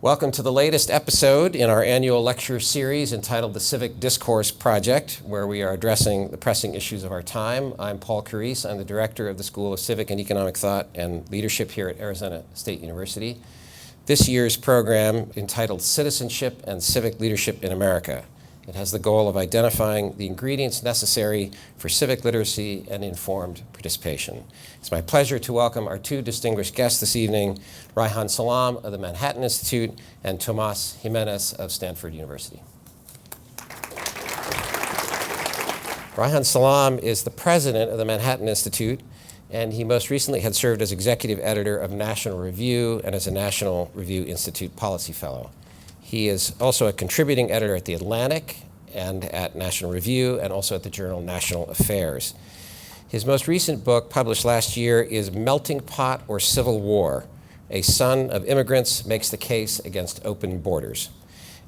Welcome to the latest episode in our annual lecture series entitled the Civic Discourse Project, where we are addressing the pressing issues of our time. I'm Paul Carisse. I'm the director of the School of Civic and Economic Thought and Leadership here at Arizona State University. This year's program, entitled Citizenship and Civic Leadership in America. It has the goal of identifying the ingredients necessary for civic literacy and informed participation. It's my pleasure to welcome our two distinguished guests this evening, Reihan Salam of the Manhattan Institute and Tomás Jiménez of Stanford University. Reihan Salam is the president of the Manhattan Institute, and he most recently had served as executive editor of National Review and as a National Review Institute Policy Fellow. He is also a contributing editor at The Atlantic and at National Review and also at the journal National Affairs. His most recent book, published last year, is Melting Pot or Civil War? A Son of Immigrants Makes the Case Against Open Borders.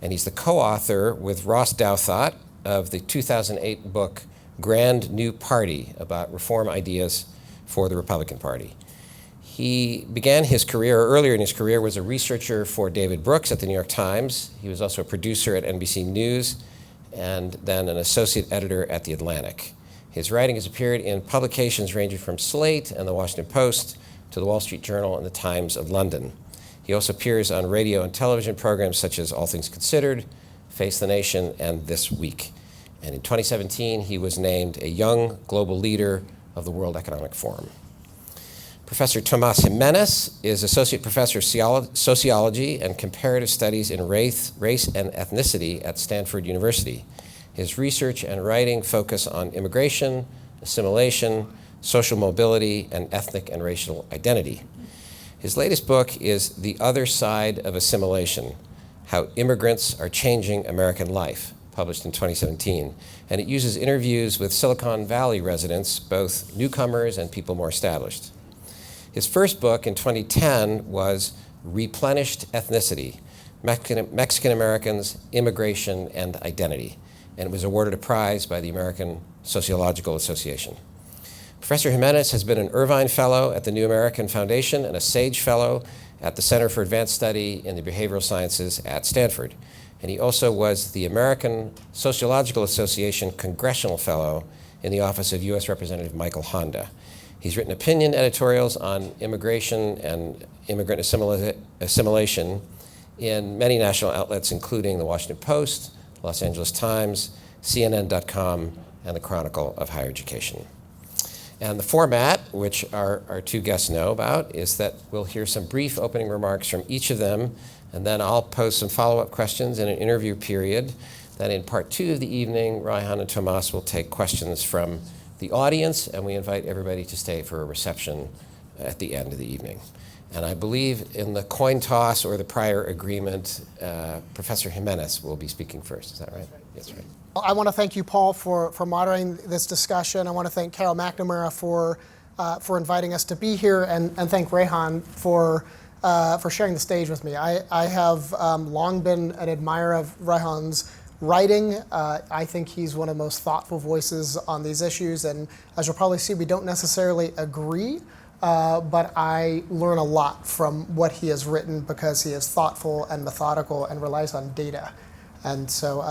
And he's the co-author with Ross Douthat of the 2008 book Grand New Party about reform ideas for the Republican Party. He began his career, earlier in his career, was a researcher for David Brooks at the New York Times. He was also a producer at NBC News and then an associate editor at The Atlantic. His writing has appeared in publications ranging from Slate and the Washington Post to the Wall Street Journal and the Times of London. He also appears on radio and television programs such as All Things Considered, Face the Nation, and This Week. And in 2017, he was named a Young Global Leader of the World Economic Forum. Professor Tomás Jiménez is Associate Professor of Sociology and Comparative Studies in Race and Ethnicity at Stanford University. His research and writing focus on immigration, assimilation, social mobility, and ethnic and racial identity. His latest book is The Other Side of Assimilation: How Immigrants Are Changing American Life, published in 2017. And it uses interviews with Silicon Valley residents, both newcomers and people more established. His first book in 2010 was Replenished Ethnicity: Mexican Americans, Immigration, and Identity, and it was awarded a prize by the American Sociological Association. Professor Jimenez has been an Irvine Fellow at the New American Foundation and a SAGE Fellow at the Center for Advanced Study in the Behavioral Sciences at Stanford. And he also was the American Sociological Association Congressional Fellow in the Office of U.S. Representative Michael Honda. He's written opinion editorials on immigration and immigrant assimilation in many national outlets, including the Washington Post, Los Angeles Times, CNN.com, and the Chronicle of Higher Education. And the format, which our two guests know about, is that we'll hear some brief opening remarks from each of them, and then I'll pose some follow-up questions in an interview period. Then in part two of the evening, Reihan and Tomás will take questions from the audience, and we invite everybody to stay for a reception at the end of the evening. And I believe in the coin toss or the prior agreement, Professor Jiménez will be speaking first. Is that right? Yes, right. I want to thank you, Paul, for moderating this discussion. I want to thank Carol McNamara for inviting us to be here, and thank Reihan for sharing the stage with me. I have long been an admirer of Reihan's writing. I think he's one of the most thoughtful voices on these issues, and as you'll probably see, we don't necessarily agree, but I learn a lot from what he has written because he is thoughtful and methodical and relies on data. And so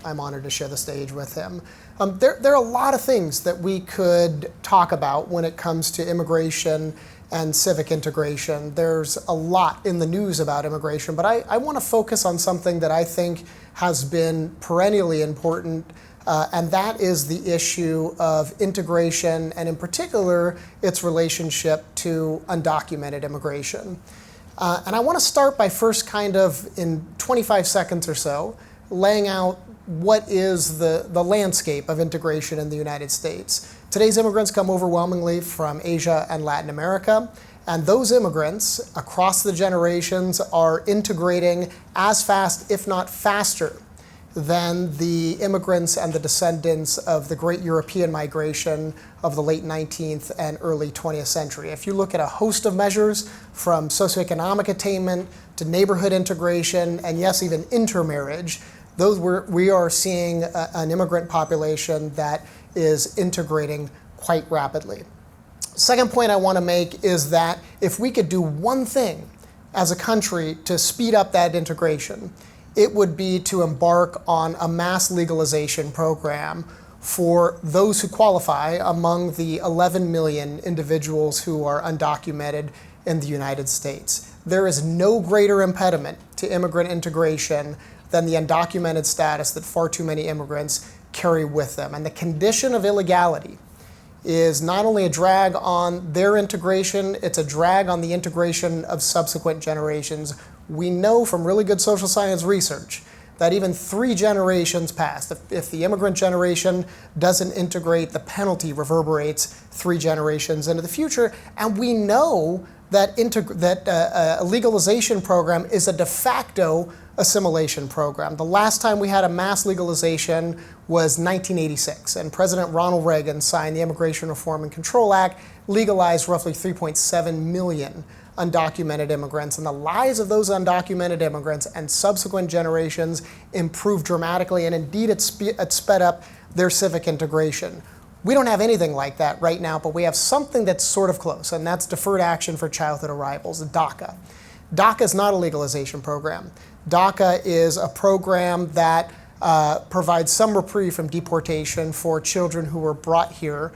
I'm honored to share the stage with him. There are a lot of things that we could talk about when it comes to immigration and civic integration. There's a lot in the news about immigration, but I want to focus on something that I think has been perennially important, and that is the issue of integration, and in particular, its relationship to undocumented immigration. And I want to start by first kind of, in 25 seconds or so, laying out what is the landscape of integration in the United States. Today's immigrants come overwhelmingly from Asia and Latin America, and those immigrants across the generations are integrating as fast, if not faster, than the immigrants and the descendants of the great European migration of the late 19th and early 20th century. If you look at a host of measures from socioeconomic attainment to neighborhood integration, and yes, even intermarriage, we are seeing an immigrant population that is integrating quite rapidly. Second point I want to make is that if we could do one thing as a country to speed up that integration, it would be to embark on a mass legalization program for those who qualify among the 11 million individuals who are undocumented in the United States. There is no greater impediment to immigrant integration than the undocumented status that far too many immigrants carry with them. And the condition of illegality is not only a drag on their integration, it's a drag on the integration of subsequent generations. We know from really good social science research that even 3 generations past, if the immigrant generation doesn't integrate, the penalty reverberates 3 generations into the future. And we know that a legalization program is a de facto assimilation program. The last time we had a mass legalization was 1986, and President Ronald Reagan signed the Immigration Reform and Control Act, legalized roughly 3.7 million undocumented immigrants, and the lives of those undocumented immigrants and subsequent generations improved dramatically, and indeed it sped up their civic integration. We don't have anything like that right now, but we have something that's sort of close, and that's Deferred Action for Childhood Arrivals, DACA. DACA is not a legalization program. DACA is a program that provides some reprieve from deportation for children who were brought here,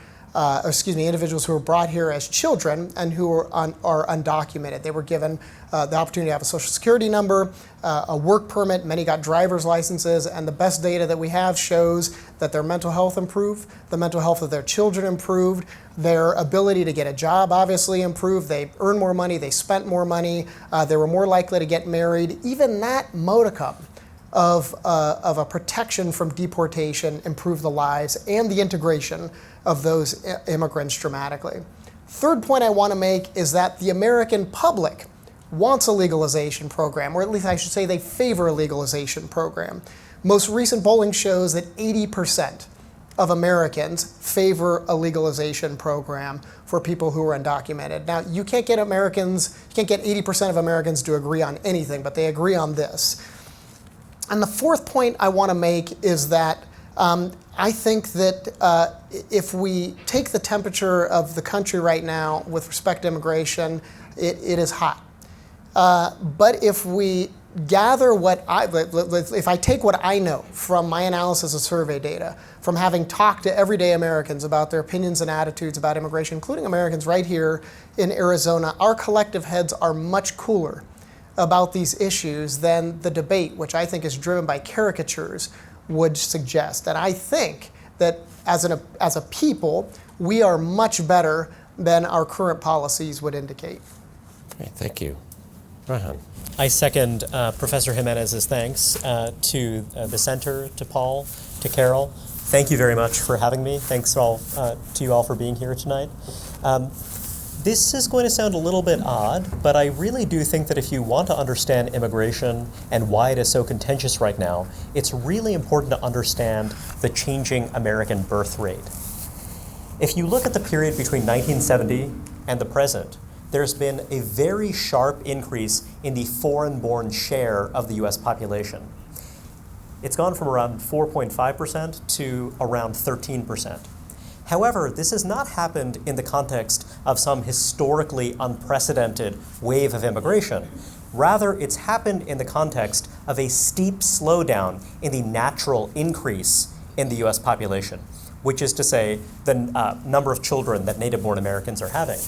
individuals who were brought here as children and who are undocumented. They were given the opportunity to have a social security number, a work permit, many got driver's licenses, and the best data that we have shows that their mental health improved, the mental health of their children improved, their ability to get a job obviously improved, they earned more money, they spent more money, they were more likely to get married. Even that modicum of a protection from deportation improved the lives and the integration of those immigrants dramatically. Third point I want to make is that the American public wants a legalization program, or at least I should say they favor a legalization program. Most recent polling shows that 80% of Americans favor a legalization program for people who are undocumented. Now, you can't get 80% of Americans to agree on anything, but they agree on this. And the fourth point I want to make is that I think that if we take the temperature of the country right now with respect to immigration, it is hot. But if we gather if I take what I know from my analysis of survey data, from having talked to everyday Americans about their opinions and attitudes about immigration, including Americans right here in Arizona, our collective heads are much cooler about these issues than the debate, which I think is driven by caricatures, would suggest. And I think that as a people, we are much better than our current policies would indicate. Great, thank you. Reihan. I second Professor Jimenez's thanks to the center, to Paul, to Carol. Thank you very much for having me. Thanks to you all for being here tonight. This is going to sound a little bit odd, but I really do think that if you want to understand immigration and why it is so contentious right now, it's really important to understand the changing American birth rate. If you look at the period between 1970 and the present, there's been a very sharp increase in the foreign-born share of the US population. It's gone from around 4.5% to around 13%. However, this has not happened in the context of some historically unprecedented wave of immigration. Rather, it's happened in the context of a steep slowdown in the natural increase in the US population, which is to say the number of children that native-born Americans are having.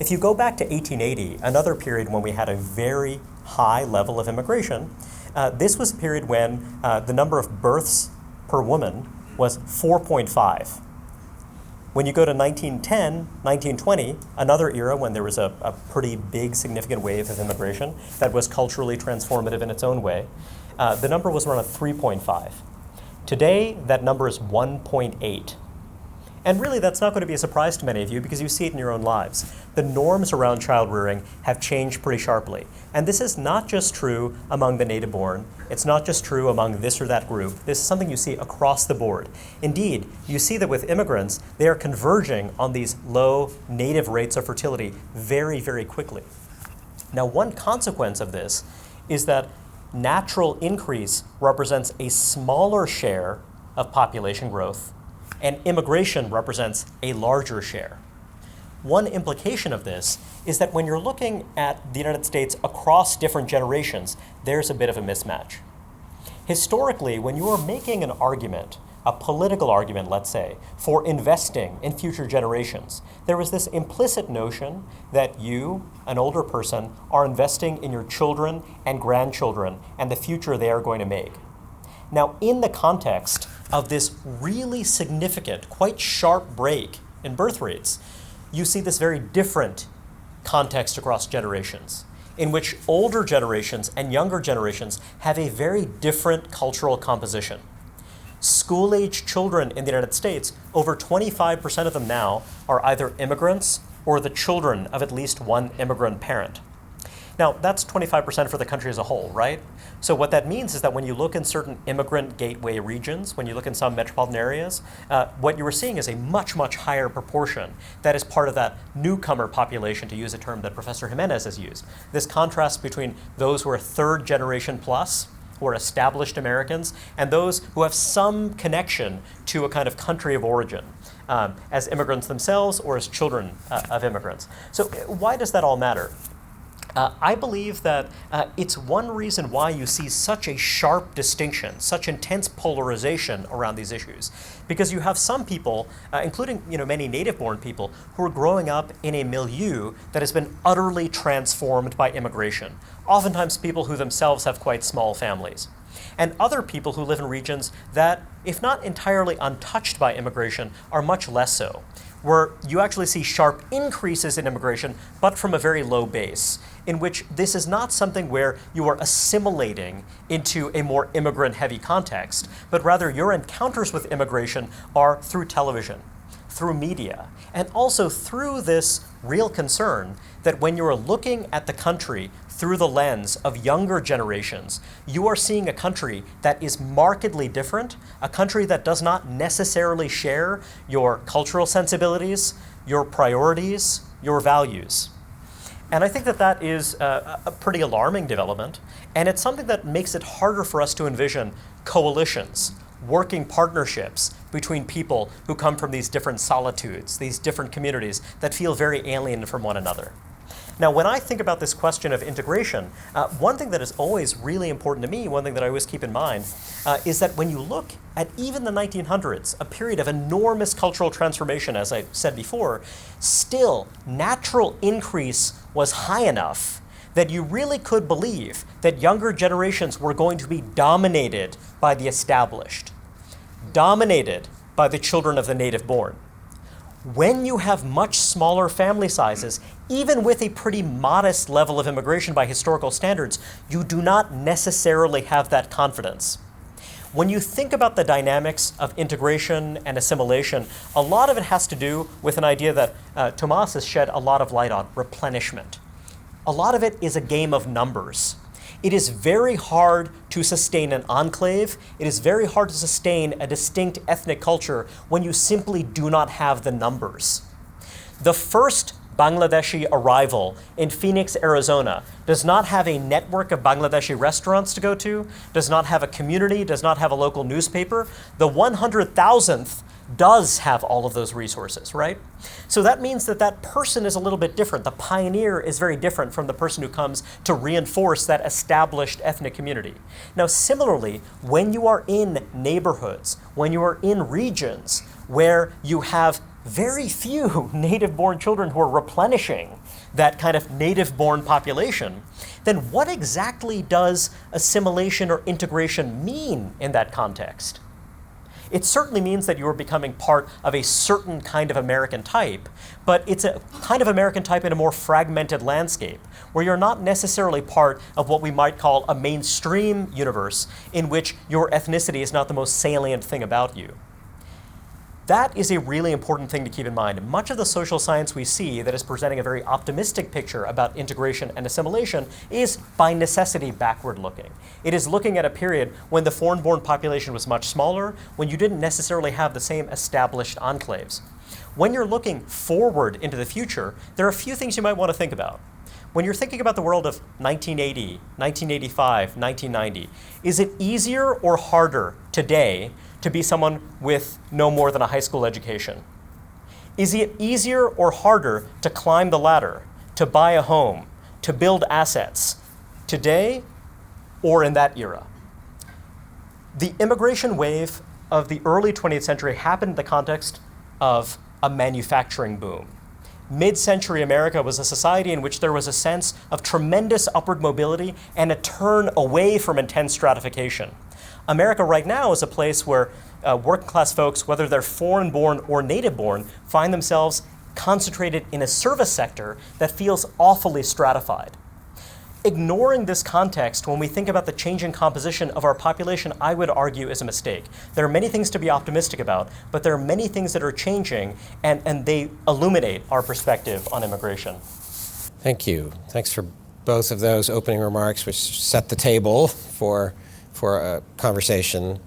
If you go back to 1880, another period when we had a very high level of immigration, this was a period when the number of births per woman was 4.5. When you go to 1910, 1920, another era when there was a pretty big, significant wave of immigration that was culturally transformative in its own way, the number was around 3.5. Today, that number is 1.8. And really, that's not going to be a surprise to many of you because you see it in your own lives. The norms around child rearing have changed pretty sharply. And this is not just true among the native-born. It's not just true among this or that group. This is something you see across the board. Indeed, you see that with immigrants, they are converging on these low native rates of fertility very, very quickly. Now, one consequence of this is that natural increase represents a smaller share of population growth, and immigration represents a larger share. one implication of this is that when you're looking at the United States across different generations, there's a bit of a mismatch. Historically, when you are making an argument, a political argument, let's say, for investing in future generations, there was this implicit notion that you, an older person, are investing in your children and grandchildren and the future they are going to make. Now, in the context of this really significant, quite sharp break in birth rates, you see this very different context across generations, in which older generations and younger generations have a very different cultural composition. School-age children in the United States, over 25% of them now are either immigrants or the children of at least one immigrant parent. Now, that's 25% for the country as a whole, right? So what that means is that when you look in certain immigrant gateway regions, when you look in some metropolitan areas, what you are seeing is a much, much higher proportion that is part of that newcomer population, to use a term that Professor Jimenez has used. This contrast between those who are third generation plus, who are established Americans, and those who have some connection to a kind of country of origin, as immigrants themselves or as children of immigrants. So why does that all matter? I believe that it's one reason why you see such a sharp distinction, such intense polarization around these issues, because you have some people, including many native-born people, who are growing up in a milieu that has been utterly transformed by immigration. Oftentimes people who themselves have quite small families. And other people who live in regions that, if not entirely untouched by immigration, are much less so, where you actually see sharp increases in immigration, but from a very low base, in which this is not something where you are assimilating into a more immigrant-heavy context, but rather your encounters with immigration are through television, through media, and also through this real concern that when you are looking at the country through the lens of younger generations, you are seeing a country that is markedly different, a country that does not necessarily share your cultural sensibilities, your priorities, your values. And I think that that is a pretty alarming development, and it's something that makes it harder for us to envision coalitions, working partnerships between people who come from these different solitudes, these different communities that feel very alien from one another. Now, when I think about this question of integration, one thing that is always really important to me, one thing that I always keep in mind, is that when you look at even the 1900s, a period of enormous cultural transformation, as I said before, still natural increase was high enough that you really could believe that younger generations were going to be dominated by the established, dominated by the children of the native born. When you have much smaller family sizes, even with a pretty modest level of immigration by historical standards, you do not necessarily have that confidence. When you think about the dynamics of integration and assimilation, a lot of it has to do with an idea that Tomás has shed a lot of light on, replenishment. A lot of it is a game of numbers. It is very hard to sustain an enclave. It is very hard to sustain a distinct ethnic culture when you simply do not have the numbers. The first Bangladeshi arrival in Phoenix, Arizona, does not have a network of Bangladeshi restaurants to go to, does not have a community, does not have a local newspaper. The 100,000th does have all of those resources, right? So that means that that person is a little bit different. The pioneer is very different from the person who comes to reinforce that established ethnic community. Now, similarly, when you are in neighborhoods, when you are in regions where you have very few native-born children who are replenishing that kind of native-born population, then what exactly does assimilation or integration mean in that context? It certainly means that you are becoming part of a certain kind of American type, but it's a kind of American type in a more fragmented landscape, where you're not necessarily part of what we might call a mainstream universe in which your ethnicity is not the most salient thing about you. That is a really important thing to keep in mind. Much of the social science we see that is presenting a very optimistic picture about integration and assimilation is by necessity backward looking. It is looking at a period when the foreign-born population was much smaller, when you didn't necessarily have the same established enclaves. When you're looking forward into the future, there are a few things you might want to think about. When you're thinking about the world of 1980, 1985, 1990, is it easier or harder today to be someone with no more than a high school education? Is it easier or harder to climb the ladder, to buy a home, to build assets today or in that era? The immigration wave of the early 20th century happened in the context of a manufacturing boom. Mid-century America was a society in which there was a sense of tremendous upward mobility and a turn away from intense stratification. America right now is a place where working class folks, whether they're foreign-born or native-born, find themselves concentrated in a service sector that feels awfully stratified. Ignoring this context when we think about the changing composition of our population, I would argue, is a mistake. There are many things to be optimistic about, but there are many things that are changing, and they illuminate our perspective on immigration. Thank you. Thanks for both of those opening remarks, which set the table for a conversation.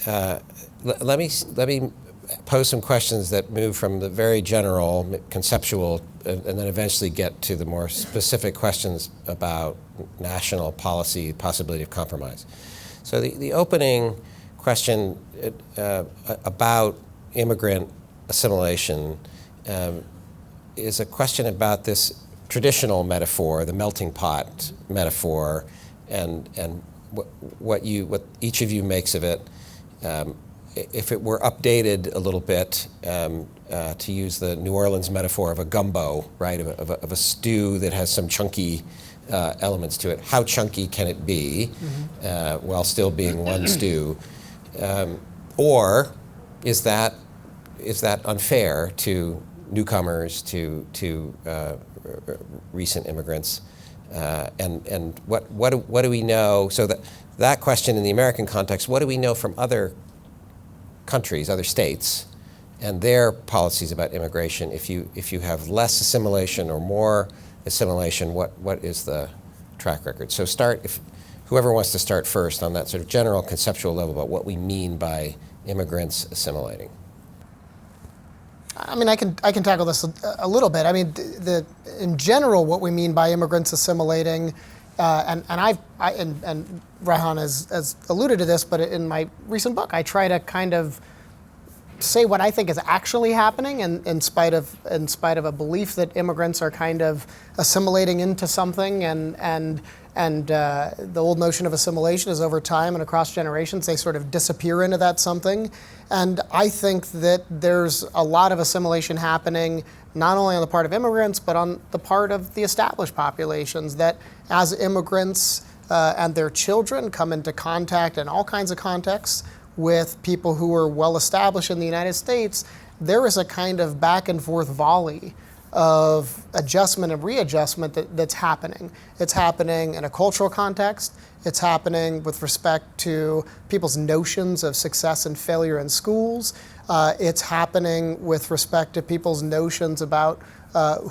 Let me pose some questions that move from the very general, conceptual, and then eventually get to the more specific questions about national policy, possibility of compromise. So the opening question about immigrant assimilation is a question about this traditional metaphor, the melting pot metaphor, and what each of you makes of it. If it were updated a little bit, to use the New Orleans metaphor of a gumbo, right, of a stew that has some chunky elements to it, how chunky can it be while still being one stew? Or is that unfair to newcomers, to recent immigrants? And what do we know? So that question in the American context, what do we know from other countries, other states, and their policies about immigration? If you have less assimilation or more assimilation, what is the track record? So whoever wants to start first on that sort of general conceptual level about what we mean by immigrants assimilating. I mean, I can tackle this a little bit. I mean, in general, what we mean by immigrants assimilating, and Reihan has alluded to this, but in my recent book, I try to kind of say what I think is actually happening, in spite of a belief that immigrants are kind of assimilating into something, and the old notion of assimilation is over time and across generations they sort of disappear into that something. And I think that there's a lot of assimilation happening not only on the part of immigrants but on the part of the established populations, that as immigrants and their children come into contact in all kinds of contexts with people who are well established in the United States, there is a kind of back and forth volley of adjustment and readjustment that's happening. It's happening in a cultural context. It's happening with respect to people's notions of success and failure in schools. It's happening with respect to people's notions about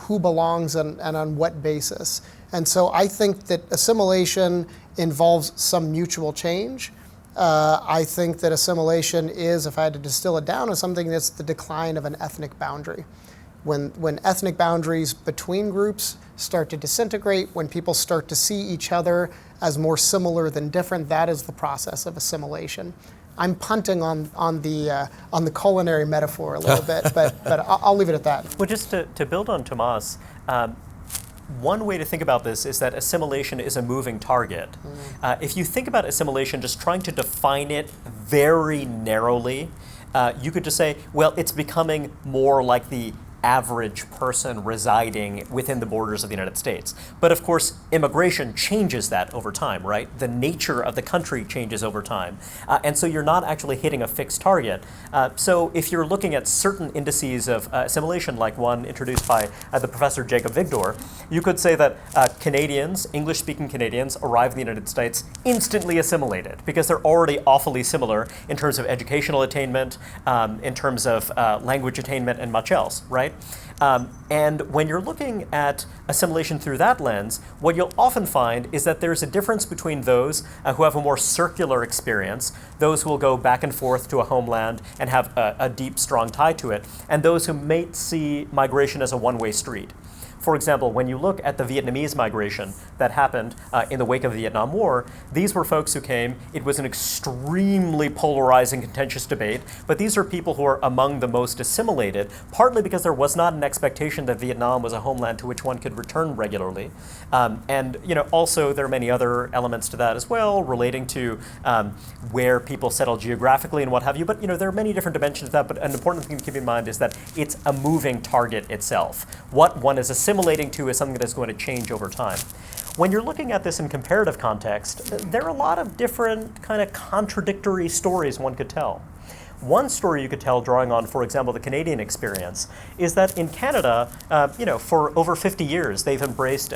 who belongs and on what basis. And so I think that assimilation involves some mutual change. I think that assimilation is, if I had to distill it down, is something that's the decline of an ethnic boundary. When ethnic boundaries between groups start to disintegrate, when people start to see each other as more similar than different, that is the process of assimilation. I'm punting on the culinary metaphor a little bit, but I'll leave it at that. Well, just to build on Tomás, one way to think about this is that assimilation is a moving target. If you think about assimilation, just trying to define it very narrowly, you could just say, well, it's becoming more like the average person residing within the borders of the United States. But of course, immigration changes that over time, right? The nature of the country changes over time. And so you're not actually hitting a fixed target. So if you're looking at certain indices of assimilation, like one introduced by the professor Jacob Vigdor, you could say that Canadians, English-speaking Canadians, arrive in the United States instantly assimilated because they're already awfully similar in terms of educational attainment, in terms of language attainment, and much else, right? And when you're looking at assimilation through that lens, what you'll often find is that there's a difference between those who have a more circular experience, those who will go back and forth to a homeland and have a deep, strong tie to it, and those who may see migration as a one-way street. For example, when you look at the Vietnamese migration that happened in the wake of the Vietnam War, these were folks who came. It was an extremely polarizing, contentious debate, but these are people who are among the most assimilated, partly because there was not an expectation that Vietnam was a homeland to which one could return regularly. And also there are many other elements to that as well, relating to where people settle geographically and what have you. But there are many different dimensions to that, but an important thing to keep in mind is that it's a moving target itself. What one is assimilating to is something that is going to change over time. When you're looking at this in comparative context, there are a lot of different kind of contradictory stories one could tell. One story you could tell, drawing on, for example, the Canadian experience, is that in Canada, for over 50 years, they've embraced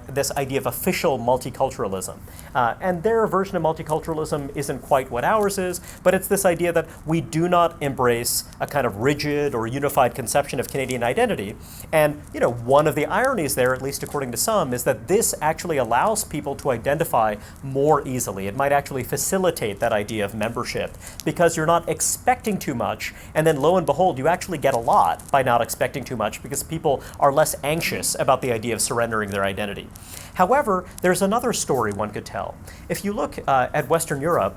this idea of official multiculturalism. And their version of multiculturalism isn't quite what ours is, but it's this idea that we do not embrace a kind of rigid or unified conception of Canadian identity. And one of the ironies there, at least according to some, is that this actually allows people to identify more easily. It might actually facilitate that idea of membership, because you're not expecting too much, and then lo and behold, you actually get a lot by not expecting too much, because people are less anxious about the idea of surrendering their identity. However, there's another story one could tell. If you look at Western Europe,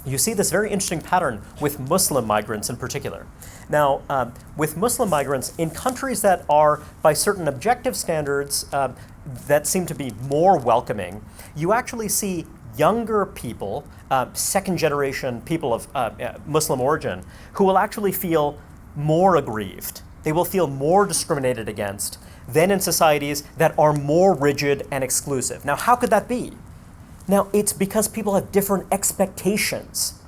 you see this very interesting pattern with Muslim migrants in particular. Now, with Muslim migrants in countries that are, by certain objective standards, that seem to be more welcoming, you actually see younger people, second generation people of Muslim origin, who will actually feel more aggrieved. They will feel more discriminated against than in societies that are more rigid and exclusive. Now, how could that be? Now, it's because people have different expectations.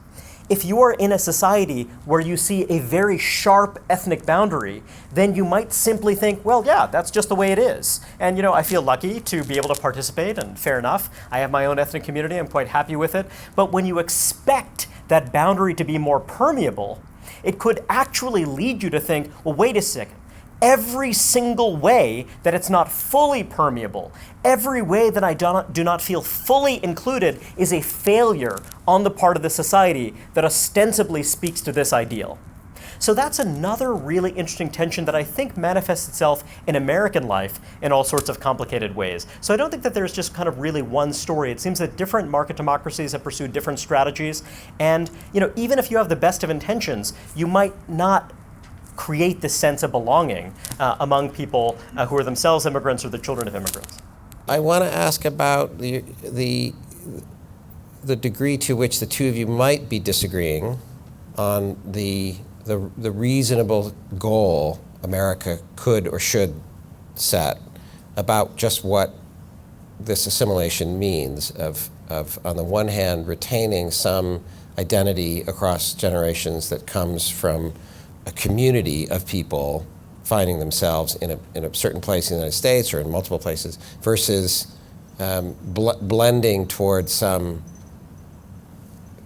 If you are in a society where you see a very sharp ethnic boundary, then you might simply think, well, yeah, that's just the way it is. And I feel lucky to be able to participate, and fair enough. I have my own ethnic community, I'm quite happy with it. But when you expect that boundary to be more permeable, it could actually lead you to think, well, wait a second. Every single way that it's not fully permeable, every way that I do not feel fully included is a failure on the part of the society that ostensibly speaks to this ideal. So that's another really interesting tension that I think manifests itself in American life in all sorts of complicated ways. So I don't think that there's just kind of really one story. It seems that different market democracies have pursued different strategies. And even if you have the best of intentions, you might not create this sense of belonging among people who are themselves immigrants or the children of immigrants. I want to ask about the degree to which the two of you might be disagreeing on the reasonable goal America could or should set about just what this assimilation means of on the one hand, retaining some identity across generations that comes from a community of people finding themselves in a certain place in the United States or in multiple places, versus blending towards some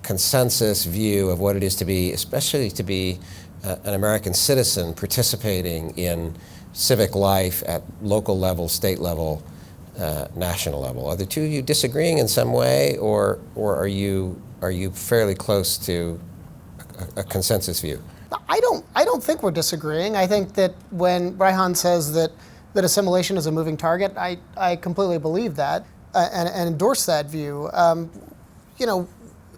consensus view of what it is to be, especially to be an American citizen participating in civic life at local level, state level, national level. Are the two of you disagreeing in some way, or are you fairly close to a consensus view? I don't think we're disagreeing. I think that when Reihan says that assimilation is a moving target, I completely believe that and endorse that view.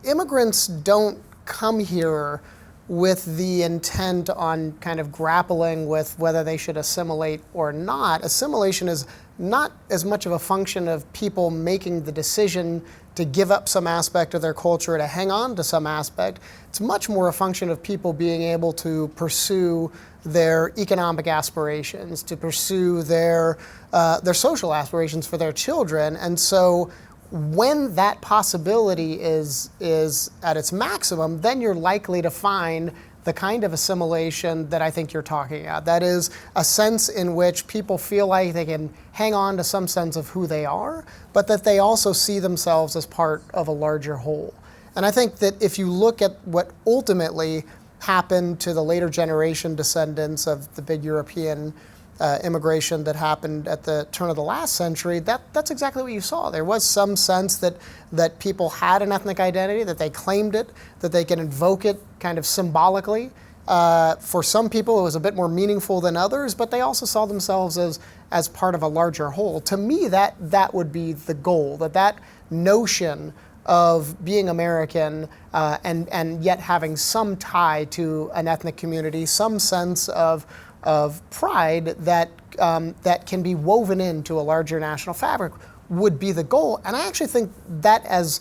Immigrants don't come here with the intent on kind of grappling with whether they should assimilate or not. Assimilation is not as much of a function of people making the decision to give up some aspect of their culture, to hang on to some aspect. It's much more a function of people being able to pursue their economic aspirations, to pursue their social aspirations for their children. And so when that possibility is at its maximum, then you're likely to find the kind of assimilation that I think you're talking about. That is a sense in which people feel like they can hang on to some sense of who they are, but that they also see themselves as part of a larger whole. And I think that if you look at what ultimately happened to the later generation descendants of the big European immigration that happened at the turn of the last century, that's exactly what you saw. There was some sense that people had an ethnic identity, that they claimed it, that they can invoke it kind of symbolically, For some people, it was a bit more meaningful than others, but they also saw themselves as part of a larger whole. To me, that would be the goal, that notion of being American and yet having some tie to an ethnic community, some sense of pride that can be woven into a larger national fabric would be the goal. And I actually think that has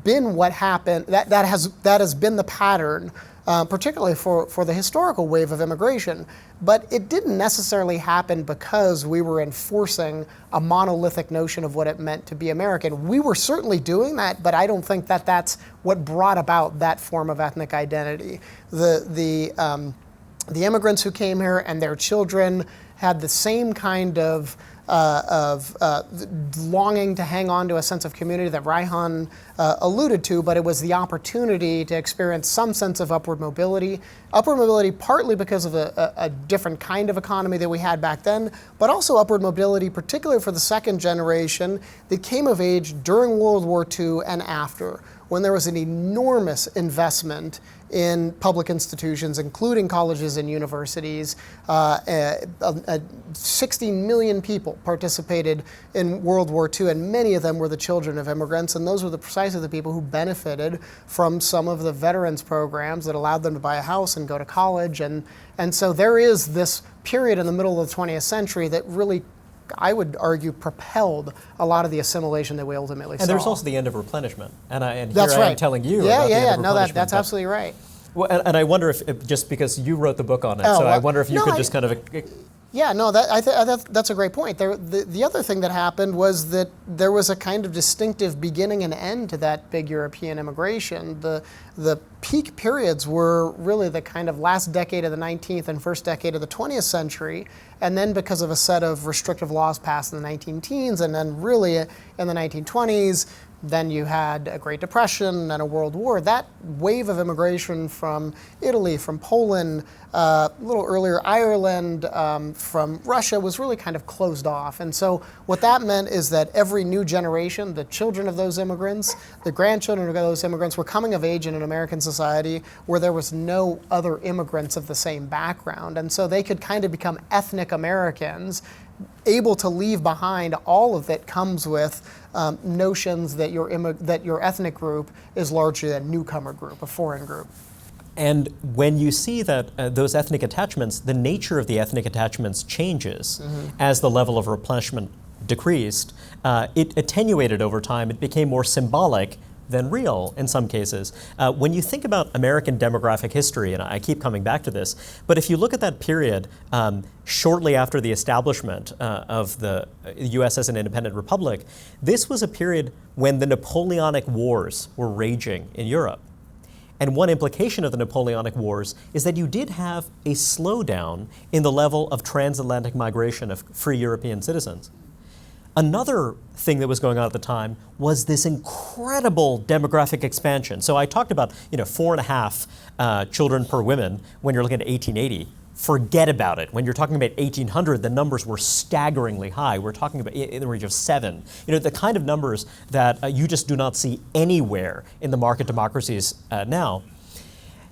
been what happened, that has been the pattern, particularly for the historical wave of immigration. But it didn't necessarily happen because we were enforcing a monolithic notion of what it meant to be American. We were certainly doing that, but I don't think that that's what brought about that form of ethnic identity. The immigrants who came here and their children had the same kind of longing to hang on to a sense of community that Reihan alluded to, but it was the opportunity to experience some sense of upward mobility. Upward mobility partly because of a different kind of economy that we had back then, but also upward mobility particularly for the second generation that came of age during World War II and after, when there was an enormous investment in public institutions, including colleges and universities. 60 million people participated in World War II, and many of them were the children of immigrants, and those were precisely the people who benefited from some of the veterans programs that allowed them to buy a house and go to college. And so there is this period in the middle of the 20th century that really, I would argue, propelled a lot of the assimilation that we ultimately saw. And there's also the end of replenishment. And that's here right. I am telling you yeah, about the end of no, replenishment. that's absolutely right. Well, and I wonder if just because you wrote the book on it, I wonder if you could just kind of... Yeah, no, that's a great point. The other thing that happened was that there was a kind of distinctive beginning and end to that big European immigration. The peak periods were really the kind of last decade of the 19th and first decade of the 20th century, and then because of a set of restrictive laws passed in the 19-teens, and then really in the 1920s, then you had a Great Depression and a World War. That wave of immigration from Italy, from Poland, a little earlier Ireland, from Russia was really kind of closed off. And so what that meant is that every new generation, the children of those immigrants, the grandchildren of those immigrants, were coming of age in an American society where there was no other immigrants of the same background. And so they could kind of become ethnic Americans, able to leave behind all of that comes with notions that your ethnic group is largely a newcomer group, a foreign group. And when you see that those ethnic attachments, the nature of the ethnic attachments changes as the level of replenishment decreased, it attenuated over time. It became more symbolic than real in some cases. When you think about American demographic history, and I keep coming back to this, but if you look at that period shortly after the establishment of the U.S. as an independent republic, this was a period when the Napoleonic Wars were raging in Europe. And one implication of the Napoleonic Wars is that you did have a slowdown in the level of transatlantic migration of free European citizens. Another thing that was going on at the time was this incredible demographic expansion. So I talked about 4.5 children per woman when you're looking at 1880. Forget about it. When you're talking about 1800, the numbers were staggeringly high. We're talking about in the range of 7. The kind of numbers that you just do not see anywhere in the market democracies now.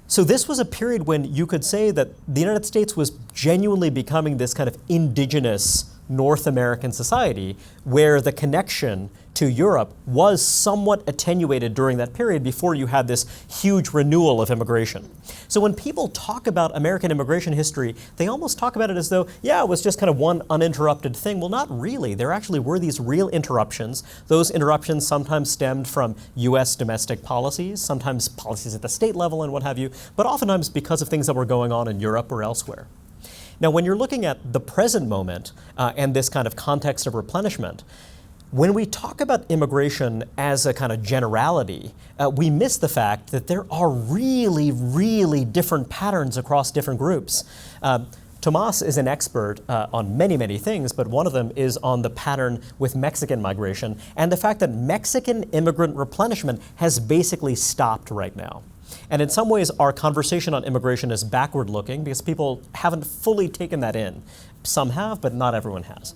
So this was a period when you could say that the United States was genuinely becoming this kind of indigenous North American society where the connection to Europe was somewhat attenuated during that period before you had this huge renewal of immigration. So when people talk about American immigration history, they almost talk about it as though, yeah, it was just kind of one uninterrupted thing. Well, not really. There actually were these real interruptions. Those interruptions sometimes stemmed from U.S. domestic policies, sometimes policies at the state level and what have you, but oftentimes because of things that were going on in Europe or elsewhere. Now, when you're looking at the present moment and this kind of context of replenishment, when we talk about immigration as a kind of generality, we miss the fact that there are really, really different patterns across different groups. Tomás is an expert on many, many things, but one of them is on the pattern with Mexican migration and the fact that Mexican immigrant replenishment has basically stopped right now. And in some ways, our conversation on immigration is backward-looking because people haven't fully taken that in. Some have, but not everyone has.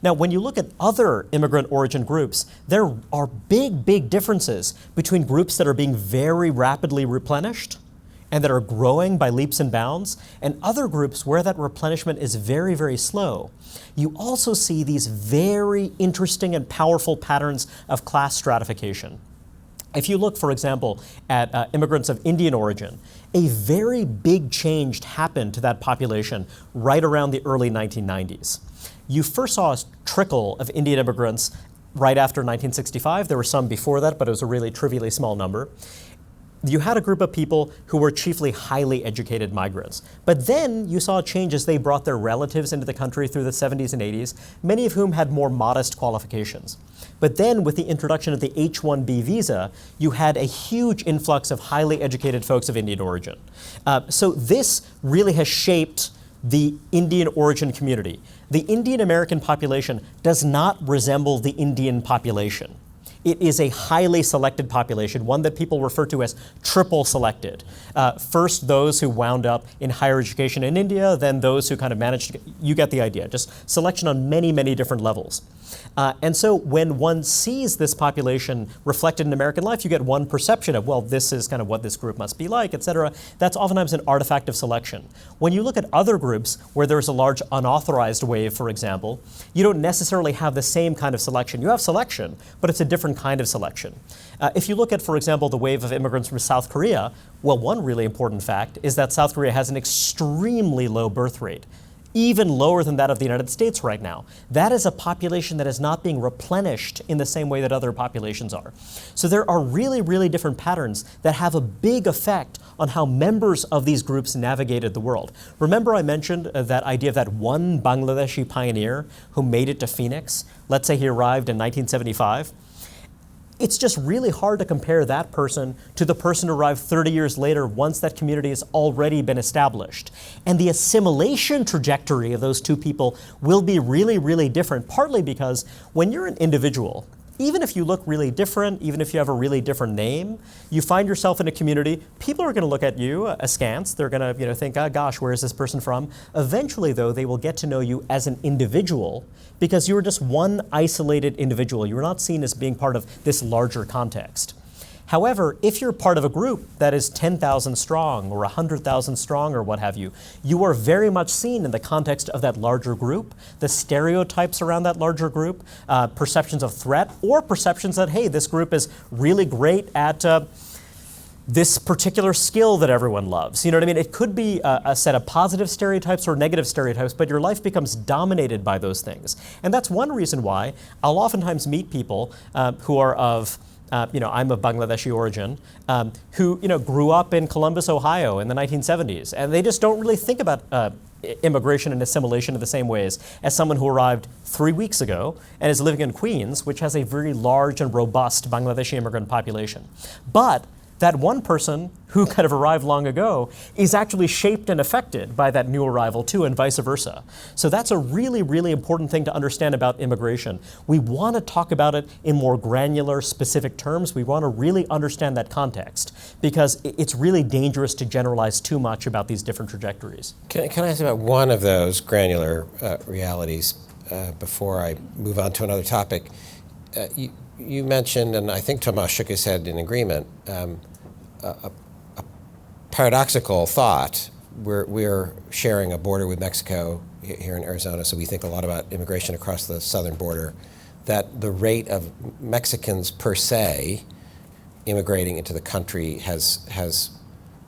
Now, when you look at other immigrant origin groups, there are big, big differences between groups that are being very rapidly replenished and that are growing by leaps and bounds, and other groups where that replenishment is very, very slow, you also see these very interesting and powerful patterns of class stratification. If you look, for example, at immigrants of Indian origin, a very big change happened to that population right around the early 1990s. You first saw a trickle of Indian immigrants right after 1965. There were some before that, but it was a really trivially small number. You had a group of people who were chiefly highly educated migrants. But then you saw a change as they brought their relatives into the country through the 70s and 80s, many of whom had more modest qualifications. But then with the introduction of the H-1B visa, you had a huge influx of highly educated folks of Indian origin. So this really has shaped the Indian origin community. The Indian American population does not resemble the Indian population. It is a highly selected population, one that people refer to as triple selected. First, those who wound up in higher education in India, then those who kind of managed to, you get the idea, just selection on many, many different levels. And so when one sees this population reflected in American life, you get one perception of, well, this is kind of what this group must be like, et cetera. That's oftentimes an artifact of selection. When you look at other groups where there's a large unauthorized wave, for example, you don't necessarily have the same kind of selection. You have selection, but it's a different kind of selection. If you look at, for example, the wave of immigrants from South Korea, well, one really important fact is that South Korea has an extremely low birth rate, even lower than that of the United States right now. That is a population that is not being replenished in the same way that other populations are. So there are really, really different patterns that have a big effect on how members of these groups navigated the world. Remember I mentioned that idea of that one Bangladeshi pioneer who made it to Phoenix? Let's say he arrived in 1975. It's just really hard to compare that person to the person who arrived 30 years later once that community has already been established. And the assimilation trajectory of those two people will be really, really different, partly because when you're an individual, even if you look really different, even if you have a really different name, you find yourself in a community, people are going to look at you askance. They're going to think, oh, gosh, where is this person from? Eventually, though, they will get to know you as an individual because you were just one isolated individual. You were not seen as being part of this larger context. However, if you're part of a group that is 10,000 strong or 100,000 strong or what have you, you are very much seen in the context of that larger group, the stereotypes around that larger group, perceptions of threat, or perceptions that, hey, this group is really great at this particular skill that everyone loves. You know what I mean? It could be a set of positive stereotypes or negative stereotypes, but your life becomes dominated by those things. And that's one reason why I'll oftentimes meet people who are of I'm of Bangladeshi origin, who grew up in Columbus, Ohio in the 1970s, and they just don't really think about immigration and assimilation in the same ways as someone who arrived 3 weeks ago and is living in Queens, which has a very large and robust Bangladeshi immigrant population. But that one person who kind of arrived long ago is actually shaped and affected by that new arrival too, and vice versa. So that's a really, really important thing to understand about immigration. We want to talk about it in more granular, specific terms. We want to really understand that context because it's really dangerous to generalize too much about these different trajectories. Can I ask about one of those granular realities before I move on to another topic? You mentioned, and I think Tomás shook his head in agreement, a paradoxical thought. We're sharing a border with Mexico here in Arizona, so we think a lot about immigration across the southern border, that the rate of Mexicans per se immigrating into the country has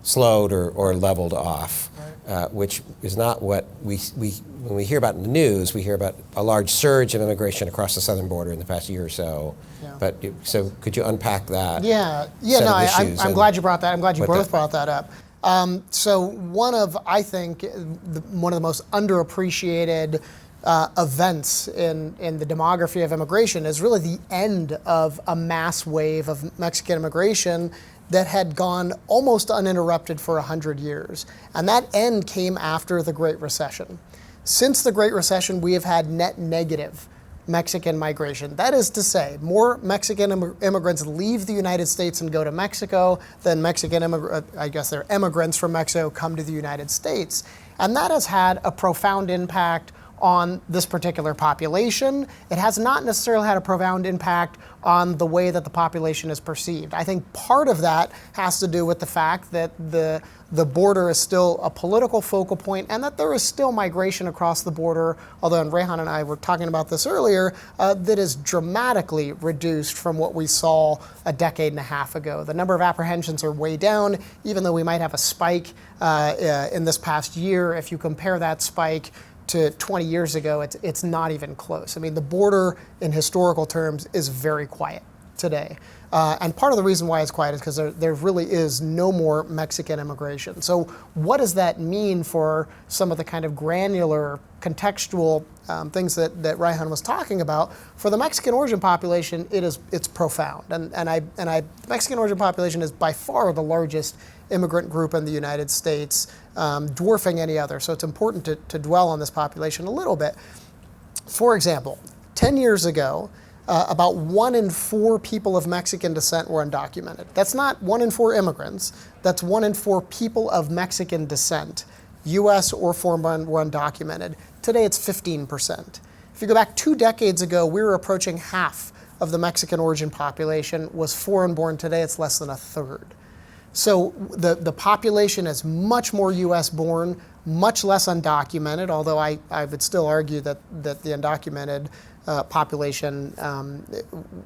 slowed or leveled off, right. Which is not what when we hear about in the news, we hear about a large surge of immigration across the southern border in the past year or so. Yeah. But so could you unpack that? I'm glad you brought that. I'm glad you both brought that up. So one of the most underappreciated events in the demography of immigration is really the end of a mass wave of Mexican immigration that had gone almost uninterrupted for 100 years. And that end came after the Great Recession. Since the Great Recession, we have had net negative Mexican migration. That is to say, more Mexican immigrants leave the United States and go to Mexico than immigrants from Mexico come to the United States. And that has had a profound impact on this particular population. It has not necessarily had a profound impact on the way that the population is perceived. I think part of that has to do with the fact that the border is still a political focal point and that there is still migration across the border, although and Reihan and I were talking about this earlier, that is dramatically reduced from what we saw a decade and a half ago. The number of apprehensions are way down, even though we might have a spike in this past year. If you compare that spike to 20 years ago, it's not even close. I mean, the border in historical terms is very quiet today. And part of the reason why it's quiet is because there really is no more Mexican immigration. So what does that mean for some of the kind of granular, contextual things that Reihan was talking about? For the Mexican origin population, it's profound. The Mexican origin population is by far the largest immigrant group in the United States, dwarfing any other. So it's important to dwell on this population a little bit. For example, 10 years ago, about 1 in 4 people of Mexican descent were undocumented. That's not 1 in 4 immigrants, that's 1 in 4 people of Mexican descent, US or foreign, were undocumented. Today it's 15%. If you go back 2 decades ago, we were approaching half of the Mexican origin population was foreign born. Today it's less than a third. So the population is much more US born, much less undocumented, although I would still argue that the undocumented population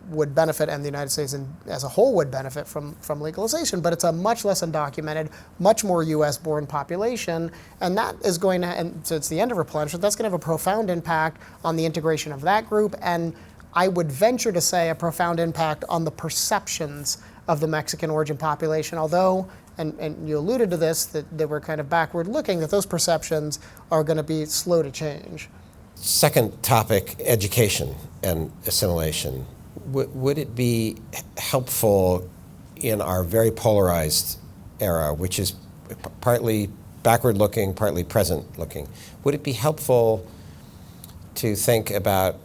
would benefit, and the United States as a whole would benefit from legalization, but it's a much less undocumented, much more US born population, and that is going to, and so it's the end of replenishment, that's going to have a profound impact on the integration of that group, and I would venture to say a profound impact on the perceptions of the Mexican origin population, although, and you alluded to this, that we're kind of backward looking, that those perceptions are going to be slow to change. Second topic, education and assimilation. Would it be helpful in our very polarized era, which is partly backward looking, partly present looking, would it be helpful to think about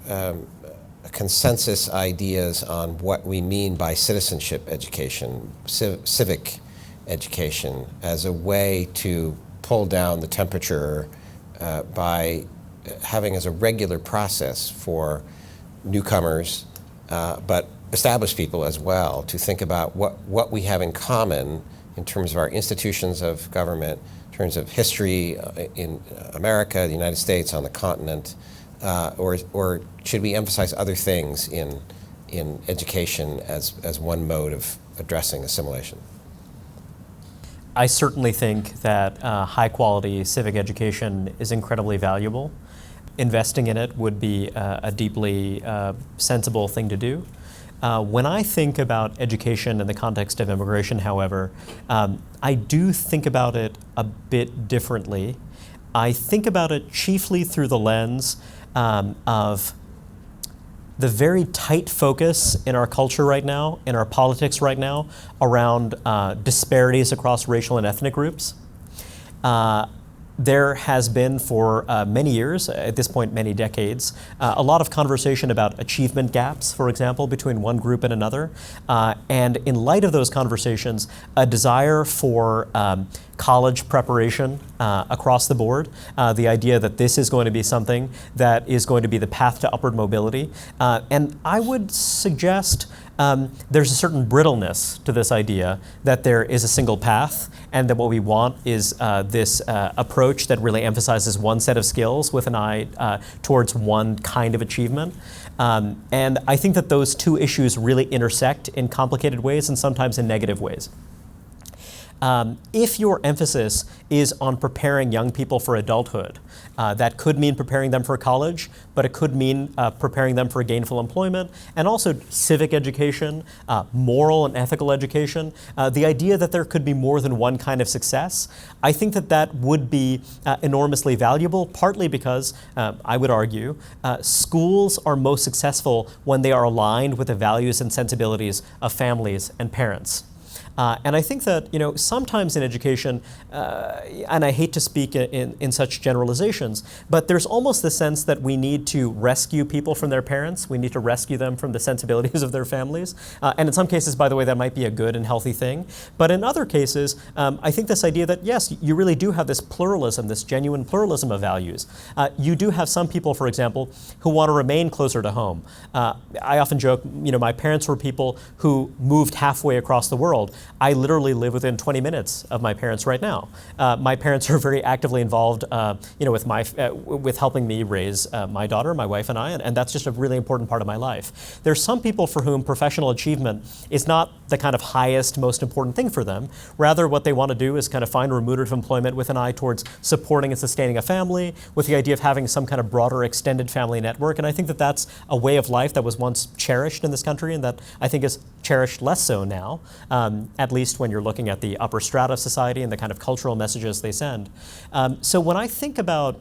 consensus ideas on what we mean by citizenship education, civic education, as a way to pull down the temperature by having as a regular process for newcomers, but established people as well, to think about what we have in common in terms of our institutions of government, in terms of history in America, the United States, on the continent, or should we emphasize other things in education as one mode of addressing assimilation? I certainly think that high-quality civic education is incredibly valuable. Investing in it would be a deeply sensible thing to do. When I think about education in the context of immigration, however, I do think about it a bit differently. I think about it chiefly through the lens of the very tight focus in our culture right now, in our politics right now, around disparities across racial and ethnic groups. There has been for many years, at this point many decades, a lot of conversation about achievement gaps, for example, between one group and another. And in light of those conversations, a desire for college preparation across the board, the idea that this is going to be something that is going to be the path to upward mobility. And I would suggest there's a certain brittleness to this idea that there is a single path, and that what we want is this approach that really emphasizes one set of skills with an eye towards one kind of achievement. And I think that those two issues really intersect in complicated ways and sometimes in negative ways. If your emphasis is on preparing young people for adulthood, that could mean preparing them for college, but it could mean preparing them for gainful employment, and also civic education, moral and ethical education. The idea that there could be more than one kind of success, I think that that would be enormously valuable, partly because, I would argue, schools are most successful when they are aligned with the values and sensibilities of families and parents. And I think that, sometimes in education, and I hate to speak in such generalizations, but there's almost the sense that we need to rescue people from their parents. We need to rescue them from the sensibilities of their families. And in some cases, by the way, that might be a good and healthy thing. But in other cases, I think this idea that, yes, you really do have this pluralism, this genuine pluralism of values. You do have some people, for example, who want to remain closer to home. I often joke, my parents were people who moved halfway across the world. I literally live within 20 minutes of my parents right now. My parents are very actively involved, with helping me raise my daughter, my wife, and I, and that's just a really important part of my life. There's some people for whom professional achievement is not the kind of highest, most important thing for them. Rather, what they want to do is kind of find remunerative employment with an eye towards supporting and sustaining a family, with the idea of having some kind of broader extended family network. And I think that that's a way of life that was once cherished in this country and that I think is cherished less so now, at least when you're looking at the upper strata of society and the kind of cultural messages they send. So when I think about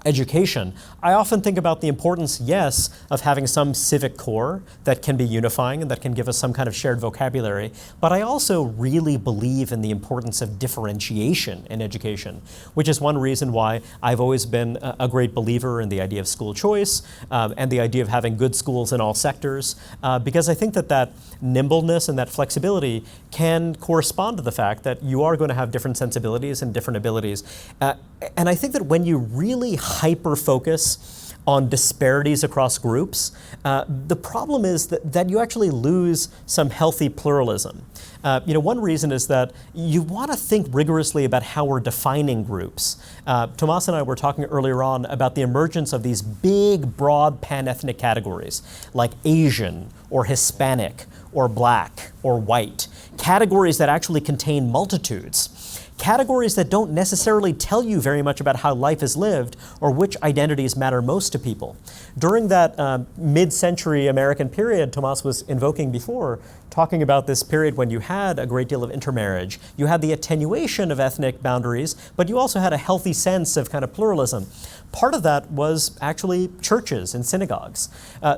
education, I often think about the importance, yes, of having some civic core that can be unifying and that can give us some kind of shared vocabulary, but I also really believe in the importance of differentiation in education, which is one reason why I've always been a great believer in the idea of school choice and the idea of having good schools in all sectors, because I think that nimbleness and that flexibility can correspond to the fact that you are going to have different sensibilities and different abilities. And I think that when you really hyper-focus on disparities across groups, the problem is that you actually lose some healthy pluralism. One reason is that you want to think rigorously about how we're defining groups. Tomás and I were talking earlier on about the emergence of these big, broad pan-ethnic categories like Asian or Hispanic or black or white, categories that actually contain multitudes. Categories that don't necessarily tell you very much about how life is lived or which identities matter most to people. During that mid-century American period Tomás was invoking before, talking about this period when you had a great deal of intermarriage, you had the attenuation of ethnic boundaries, but you also had a healthy sense of kind of pluralism. Part of that was actually churches and synagogues.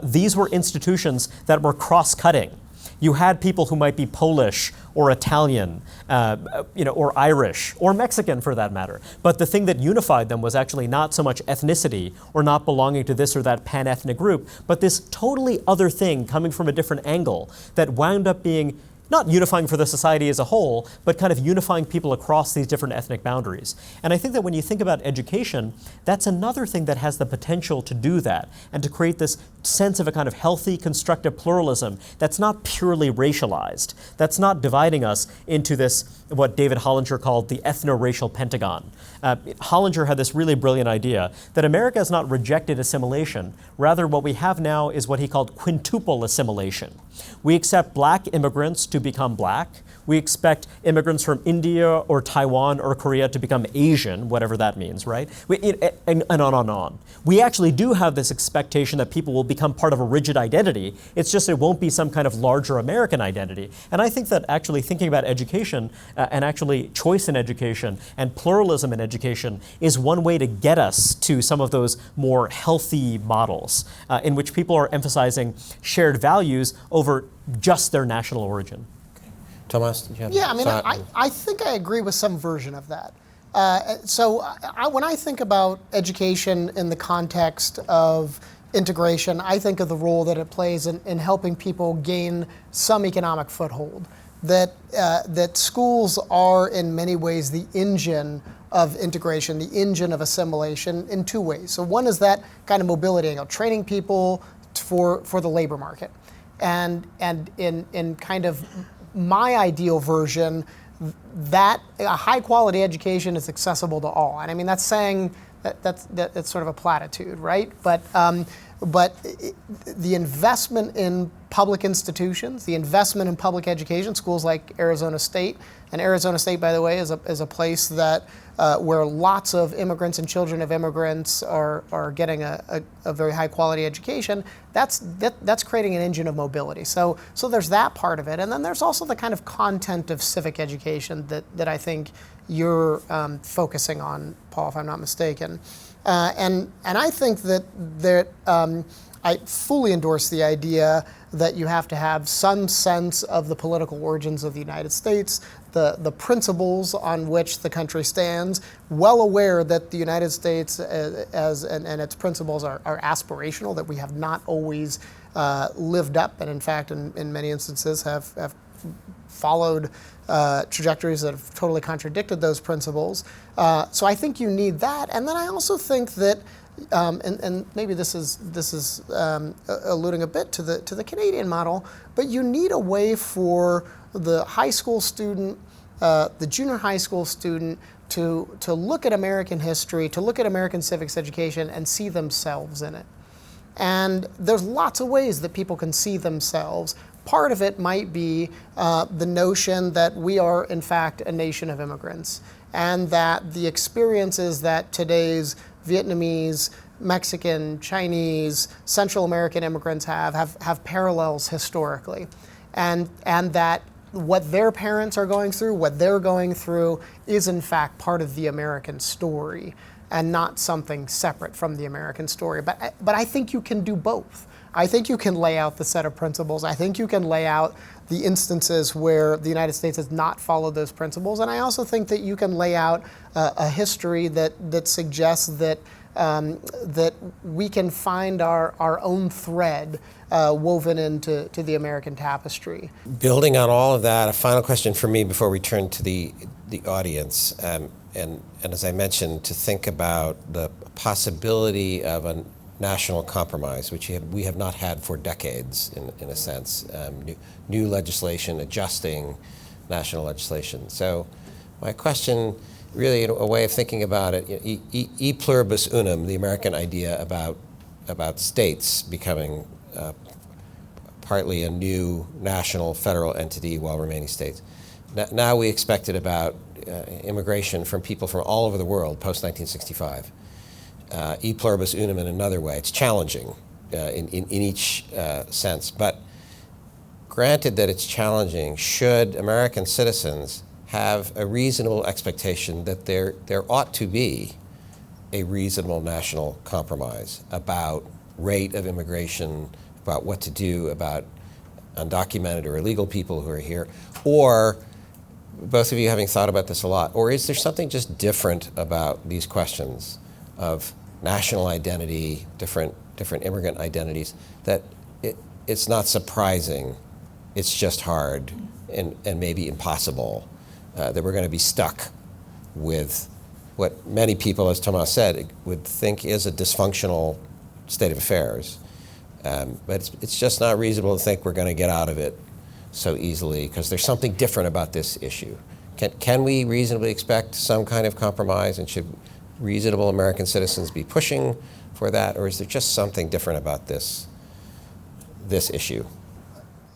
These were institutions that were cross-cutting. You had people who might be Polish or Italian, or Irish, or Mexican for that matter. But the thing that unified them was actually not so much ethnicity or not belonging to this or that pan-ethnic group, but this totally other thing coming from a different angle that wound up being not unifying for the society as a whole, but kind of unifying people across these different ethnic boundaries. And I think that when you think about education, that's another thing that has the potential to do that and to create this sense of a kind of healthy, constructive pluralism that's not purely racialized, that's not dividing us into this, what David Hollinger called the ethno-racial pentagon. Hollinger had this really brilliant idea that America has not rejected assimilation. Rather, what we have now is what he called quintuple assimilation. We accept black immigrants to become black. We expect immigrants from India or Taiwan or Korea to become Asian, whatever that means, right? And on and on. We actually do have this expectation that people will become part of a rigid identity. It's just it won't be some kind of larger American identity. And I think that actually thinking about education and actually choice in education and pluralism in education is one way to get us to some of those more healthy models in which people are emphasizing shared values over just their national origin. Tomás, did you have Yeah, I mean, thought? I think I agree with some version of that. When I think about education in the context of integration, I think of the role that it plays in helping people gain some economic foothold. That schools are in many ways the engine of integration, the engine of assimilation in two ways. So one is that kind of mobility, training people for the labor market. And in kind of my ideal version, that a high quality education is accessible to all. And I mean, that's saying that's sort of a platitude, right? But the investment in public institutions, the investment in public education, schools like Arizona State, and Arizona State, by the way, is a place that where lots of immigrants and children of immigrants are getting a very high quality education. That's creating an engine of mobility. So there's that part of it, and then there's also the kind of content of civic education that I think you're focusing on, Paul, if I'm not mistaken. And I think that I fully endorse the idea that you have to have some sense of the political origins of the United States, the principles on which the country stands, well aware that the United States and its principles are aspirational, that we have not always lived up, and in fact, in many instances have followed trajectories that have totally contradicted those principles. So I think you need that, and then I also think that, and maybe this is alluding a bit to the Canadian model, but you need a way for the high school student, the junior high school student, to look at American history, to look at American civics education, and see themselves in it. And there's lots of ways that people can see themselves. Part of it might be the notion that we are, in fact, a nation of immigrants, and that the experiences that today's Vietnamese, Mexican, Chinese, Central American immigrants have parallels historically, and that what their parents are going through, what they're going through, is in fact part of the American story, and not something separate from the American story. But I think you can do both. I think you can lay out the set of principles. I think you can lay out the instances where the United States has not followed those principles. And I also think that you can lay out a history that suggests that that we can find our own thread woven into the American tapestry. Building on all of that, a final question for me before we turn to the audience. And as I mentioned, to think about the possibility of a national compromise, which we have not had for decades, in a sense. New legislation, adjusting national legislation. So my question, really a way of thinking about it, e pluribus unum, the American idea about states becoming partly a new national federal entity while remaining states. Now we expect it about immigration from people from all over the world post-1965. E pluribus unum in another way. It's challenging in each sense. But granted that it's challenging, should American citizens have a reasonable expectation that there ought to be a reasonable national compromise about rate of immigration, about what to do about undocumented or illegal people who are here, or both of you having thought about this a lot, or is there something just different about these questions of national identity, different immigrant identities, that it's not surprising, it's just hard and maybe impossible, that we're going to be stuck with what many people, as Tomás said, would think is a dysfunctional state of affairs. But it's just not reasonable to think we're going to get out of it so easily, because there's something different about this issue. Can we reasonably expect some kind of compromise, and should reasonable American citizens be pushing for that, or is there just something different about this issue?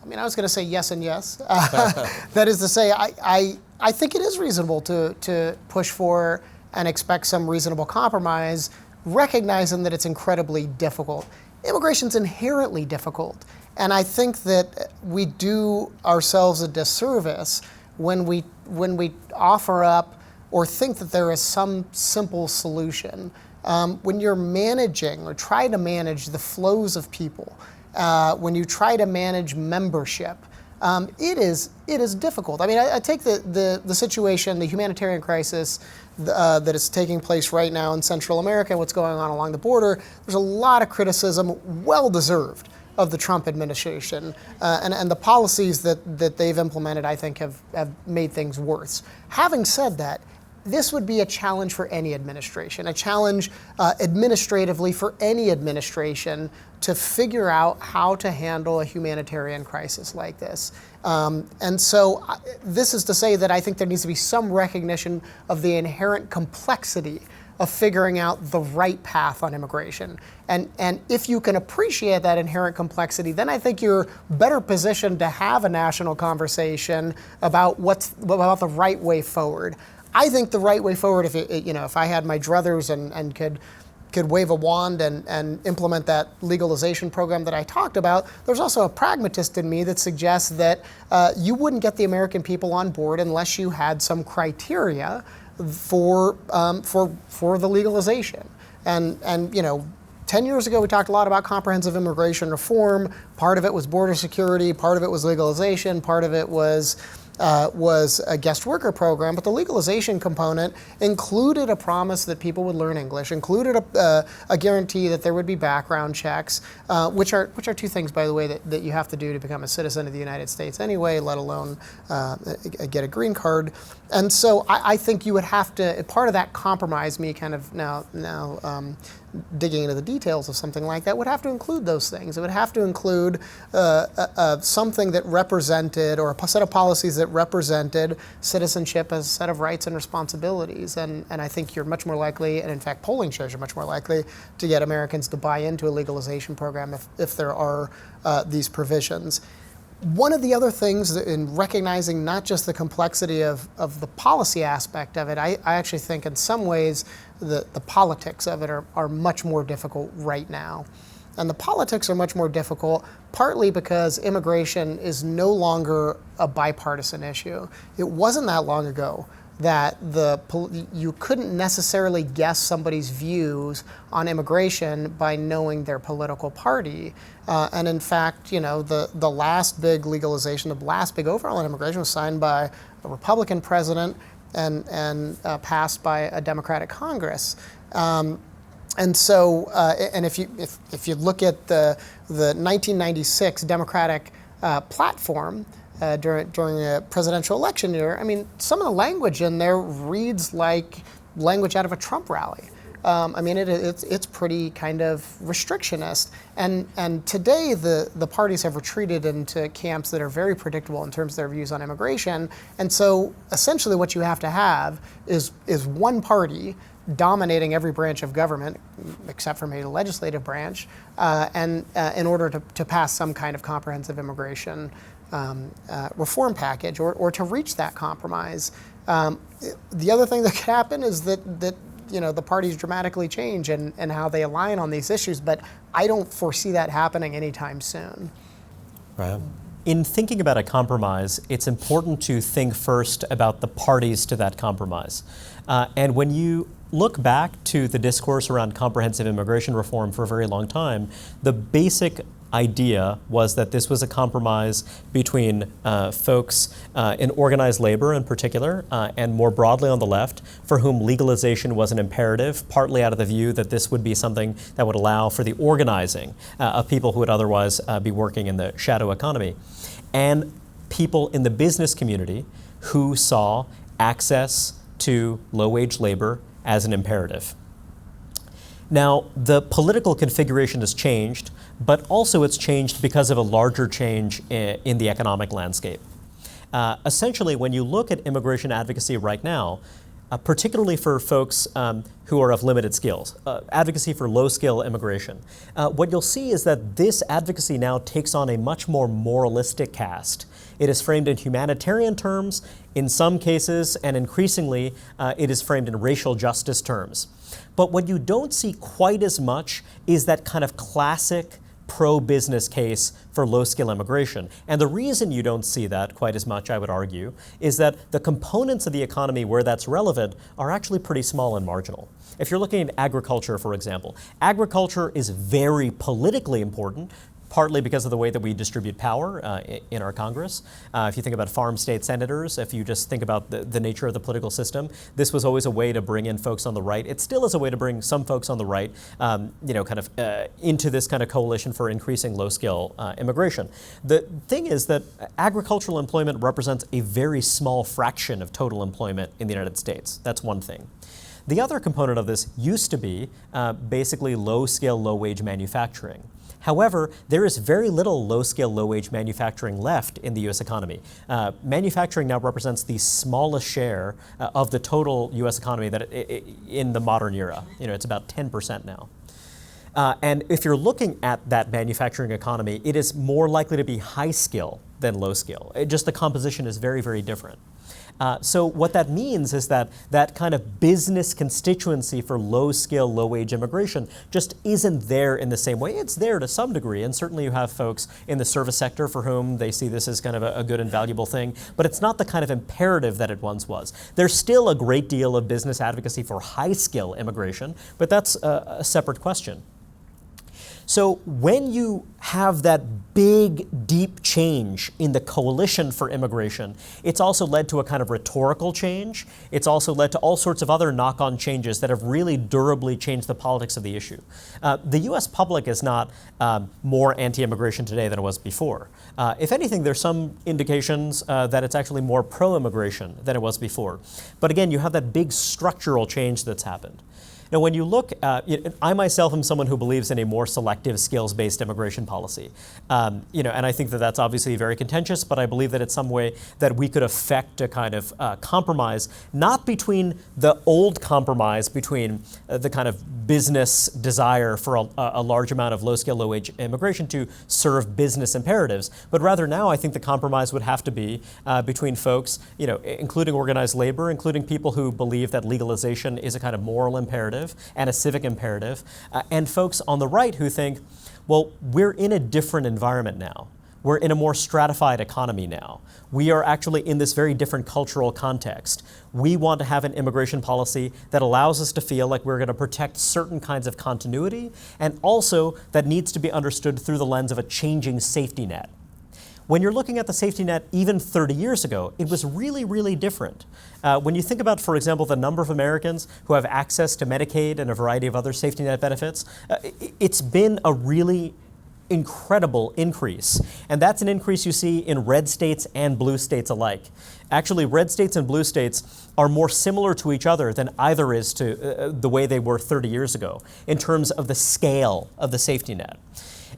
I mean, I was going to say yes and yes. That is to say, I think it is reasonable to push for and expect some reasonable compromise, recognizing that it's incredibly difficult. Immigration's inherently difficult, and I think that we do ourselves a disservice when we offer up or think that there is some simple solution. When you're managing or try to manage the flows of people, when you try to manage membership, it is difficult. I mean, I take the situation, the humanitarian crisis that is taking place right now in Central America, what's going on along the border. There's a lot of criticism, well-deserved, of the Trump administration, and the policies that they've implemented, I think, have made things worse. Having said that, this would be a challenge for any administration, a challenge administratively for any administration to figure out how to handle a humanitarian crisis like this. And so this is to say that I think there needs to be some recognition of the inherent complexity of figuring out the right path on immigration. And if you can appreciate that inherent complexity, then I think you're better positioned to have a national conversation about about the right way forward. I think the right way forward, if I had my druthers and could wave a wand and implement that legalization program that I talked about, there's also a pragmatist in me that suggests that you wouldn't get the American people on board unless you had some criteria for the legalization. And 10 years ago, we talked a lot about comprehensive immigration reform. Part of it was border security, part of it was legalization, part of it was a guest worker program, but the legalization component included a promise that people would learn English, included a guarantee that there would be background checks, which are two things, by the way, that you have to do to become a citizen of the United States anyway, let alone get a green card. And so I think you would have to, part of that compromise, me kind of now digging into the details of something like that, would have to include those things. It would have to include something that represented, or a set of policies that represented citizenship as a set of rights and responsibilities. And I think you're much more likely, and in fact polling shows you're much more likely to get Americans to buy into a legalization program if there are these provisions. One of the other things in recognizing not just the complexity of the policy aspect of it, I actually think in some ways the politics of it are much more difficult right now. And the politics are much more difficult partly because immigration is no longer a bipartisan issue. It wasn't that long ago that you couldn't necessarily guess somebody's views on immigration by knowing their political party. And in fact, the last big legalization, the last big overhaul on immigration was signed by a Republican president and passed by a Democratic Congress. And so, and if you look at the 1996 Democratic platform, during a presidential election year, I mean, some of the language in there reads like language out of a Trump rally. I mean, it's pretty kind of restrictionist. And today the parties have retreated into camps that are very predictable in terms of their views on immigration. And so essentially what you have to have is one party dominating every branch of government, except for maybe the legislative branch, and in order to pass some kind of comprehensive immigration reform package or to reach that compromise. The other thing that could happen is that the parties dramatically change and how they align on these issues, but I don't foresee that happening anytime soon. Right. In thinking about a compromise, it's important to think first about the parties to that compromise. And when you look back to the discourse around comprehensive immigration reform for a very long time, the basic idea was that this was a compromise between folks in organized labor in particular, and more broadly on the left, for whom legalization was an imperative, partly out of the view that this would be something that would allow for the organizing of people who would otherwise be working in the shadow economy, and people in the business community who saw access to low-wage labor as an imperative. Now, the political configuration has changed, but also it's changed because of a larger change in the economic landscape. Essentially, when you look at immigration advocacy right now, particularly for folks who are of limited skills, advocacy for low-skill immigration, what you'll see is that this advocacy now takes on a much more moralistic cast. It is framed in humanitarian terms in some cases, and increasingly it is framed in racial justice terms. But what you don't see quite as much is that kind of classic pro-business case for low-skill immigration. And the reason you don't see that quite as much, I would argue, is that the components of the economy where that's relevant are actually pretty small and marginal. If you're looking at agriculture, for example, agriculture is very politically important, partly because of the way that we distribute power in our Congress. If you think about farm state senators, if you just think about the nature of the political system, this was always a way to bring in folks on the right. It still is a way to bring some folks on the right, into this kind of coalition for increasing low-skill immigration. The thing is that agricultural employment represents a very small fraction of total employment in the United States. That's one thing. The other component of this used to be basically low-skill, low-wage manufacturing. However, there is very little low-skill, low-wage manufacturing left in the U.S. economy. Manufacturing now represents the smallest share of the total U.S. economy in the modern era. It's about 10% now. And if you're looking at that manufacturing economy, it is more likely to be high skill than low skill. Just the composition is very, very different. So what that means is that that kind of business constituency for low-skill, low-wage immigration just isn't there in the same way. It's there to some degree, and certainly you have folks in the service sector for whom they see this as kind of a good and valuable thing, but it's not the kind of imperative that it once was. There's still a great deal of business advocacy for high-skill immigration, but that's a separate question. So when you have that big, deep change in the coalition for immigration, it's also led to a kind of rhetorical change. It's also led to all sorts of other knock-on changes that have really durably changed the politics of the issue. The US public is not more anti-immigration today than it was before. If anything, there's some indications that it's actually more pro-immigration than it was before. But again, you have that big structural change that's happened. Now, when you look, I myself am someone who believes in a more selective, skills-based immigration policy. And I think that that's obviously very contentious, but I believe that it's some way that we could affect a kind of compromise, not between the old compromise between the kind of business desire for a large amount of low-skill, low-wage immigration to serve business imperatives, but rather now I think the compromise would have to be between folks, including organized labor, including people who believe that legalization is a kind of moral imperative and a civic imperative, and folks on the right who think, well, we're in a different environment now. We're in a more stratified economy now. We are actually in this very different cultural context. We want to have an immigration policy that allows us to feel like we're going to protect certain kinds of continuity, and also that needs to be understood through the lens of a changing safety net. When you're looking at the safety net even 30 years ago, it was really, really different. When you think about, for example, the number of Americans who have access to Medicaid and a variety of other safety net benefits, it's been a really incredible increase. And that's an increase you see in red states and blue states alike. Actually, red states and blue states are more similar to each other than either is to the way they were 30 years ago in terms of the scale of the safety net.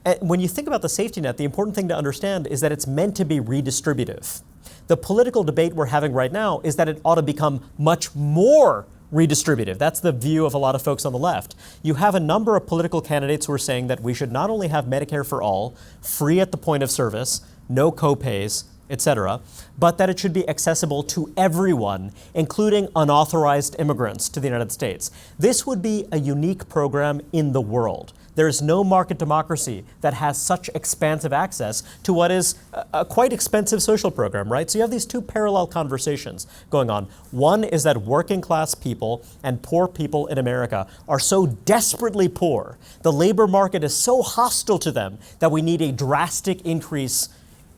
And when you think about the safety net, the important thing to understand is that it's meant to be redistributive. The political debate we're having right now is that it ought to become much more redistributive. That's the view of a lot of folks on the left. You have a number of political candidates who are saying that we should not only have Medicare for all, free at the point of service, no co-pays, etc., but that it should be accessible to everyone, including unauthorized immigrants to the United States. This would be a unique program in the world. There is no market democracy that has such expansive access to what is a quite expensive social program, right? So you have these two parallel conversations going on. One is that working class people and poor people in America are so desperately poor, the labor market is so hostile to them that we need a drastic increase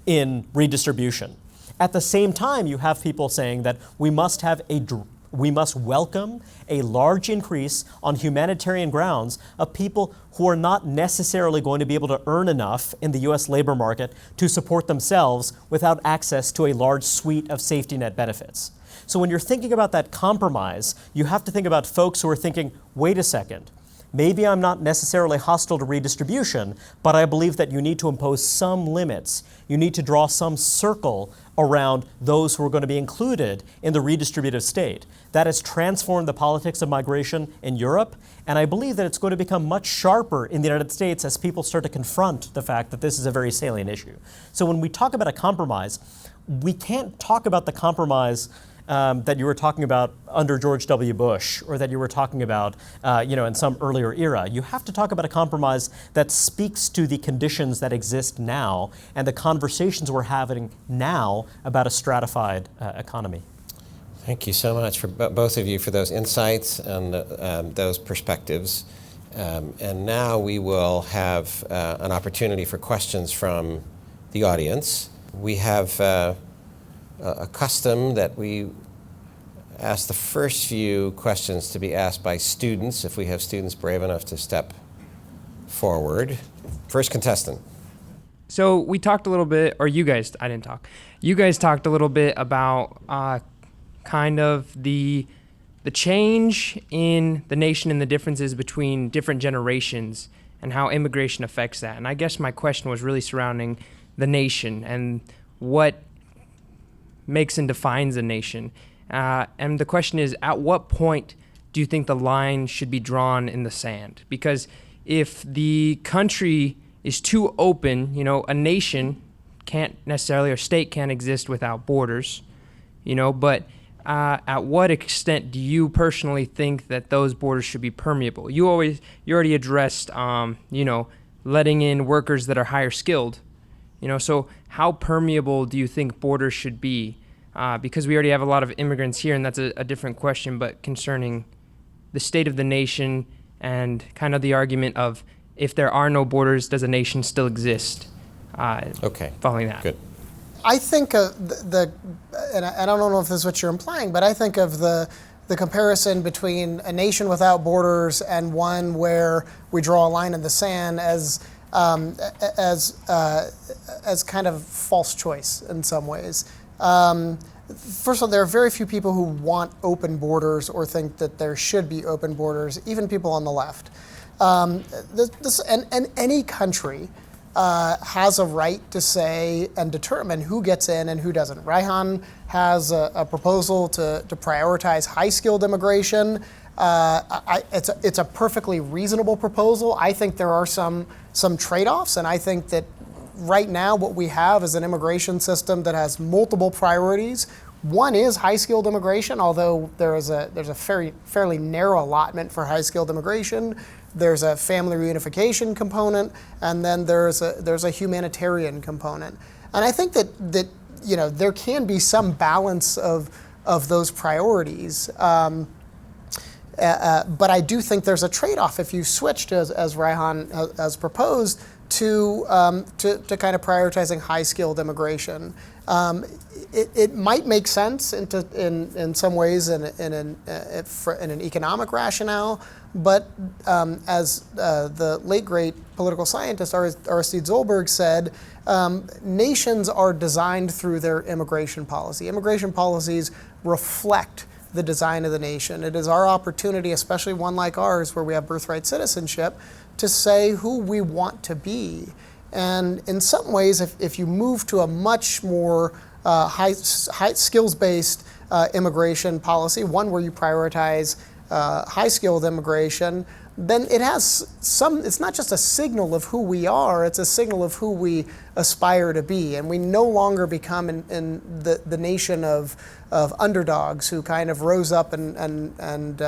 in redistribution. At the same time, you have people saying that we must welcome a large increase on humanitarian grounds of people who are not necessarily going to be able to earn enough in the US labor market to support themselves without access to a large suite of safety net benefits. So when you're thinking about that compromise, you have to think about folks who are thinking, wait a second, maybe I'm not necessarily hostile to redistribution, but I believe that you need to impose some limits. You need to draw some circle around those who are going to be included in the redistributive state. That has transformed the politics of migration in Europe, and I believe that it's going to become much sharper in the United States as people start to confront the fact that this is a very salient issue. So when we talk about a compromise, we can't talk about the compromise that you were talking about under George W. Bush, or that you were talking about, in some earlier era. You have to talk about a compromise that speaks to the conditions that exist now and the conversations we're having now about a stratified economy. Thank you so much for both of you for those insights and those perspectives. And now we will have an opportunity for questions from the audience. We have a custom that we ask the first few questions to be asked by students, if we have students brave enough to step forward. First contestant. So we talked a little bit, or you guys, I didn't talk. You guys talked a little bit about kind of the change in the nation and the differences between different generations and how immigration affects that. And I guess my question was really surrounding the nation and what makes and defines a nation. And the question is, at what point do you think the line should be drawn in the sand? Because if the country is too open, a nation can't necessarily, or state can't exist without borders, but at what extent do you personally think that those borders should be permeable? You already addressed, letting in workers that are higher skilled. So how permeable do you think borders should be? Because we already have a lot of immigrants here, and that's a different question, but concerning the state of the nation and kind of the argument of if there are no borders, does a nation still exist? Okay. Following that. Good. I think of and I don't know if this is what you're implying, but I think of the comparison between a nation without borders and one where we draw a line in the sand as kind of false choice in some ways. First of all, there are very few people who want open borders or think that there should be open borders, even people on the left. And any country has a right to say and determine who gets in and who doesn't. Reihan has a proposal to prioritize high-skilled immigration. It's a perfectly reasonable proposal. I think there are some trade-offs, and I think that right now what we have is an immigration system that has multiple priorities. One is high-skilled immigration, although there's a fairly narrow allotment for high-skilled immigration. There's a family reunification component, and then there's a humanitarian component. And I think that there can be some balance of those priorities. But I do think there's a trade-off if you switched, as Reihan has proposed, to kind of prioritizing high-skilled immigration. It might make sense in some ways in an economic rationale, but as the late great political scientist Aristide Zolberg said, nations are designed through their immigration policy. Immigration policies reflect the design of the nation. It is our opportunity, especially one like ours where we have birthright citizenship, to say who we want to be. And in some ways, if you move to a much more high skills-based immigration policy, one where you prioritize high-skilled immigration, then it has it's not just a signal of who we are, it's a signal of who we aspire to be. And we no longer become in the nation of underdogs who kind of rose up and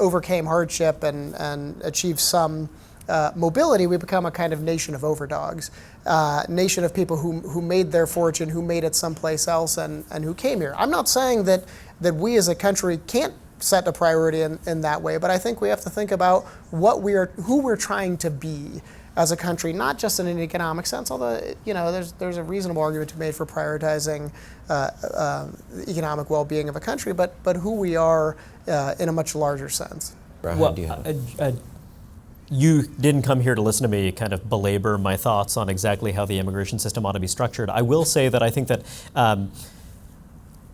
overcame hardship and achieved some mobility. We become a kind of nation of overdogs, nation of people who made their fortune, who made it someplace else, and who came here. I'm not saying that we as a country can't set a priority in that way, but I think we have to think about who we're trying to be as a country, not just in an economic sense, although there's a reasonable argument to be made for prioritizing the economic well-being of a country, but who we are in a much larger sense. Reihan, you didn't come here to listen to me kind of belabor my thoughts on exactly how the immigration system ought to be structured. I will say that I think that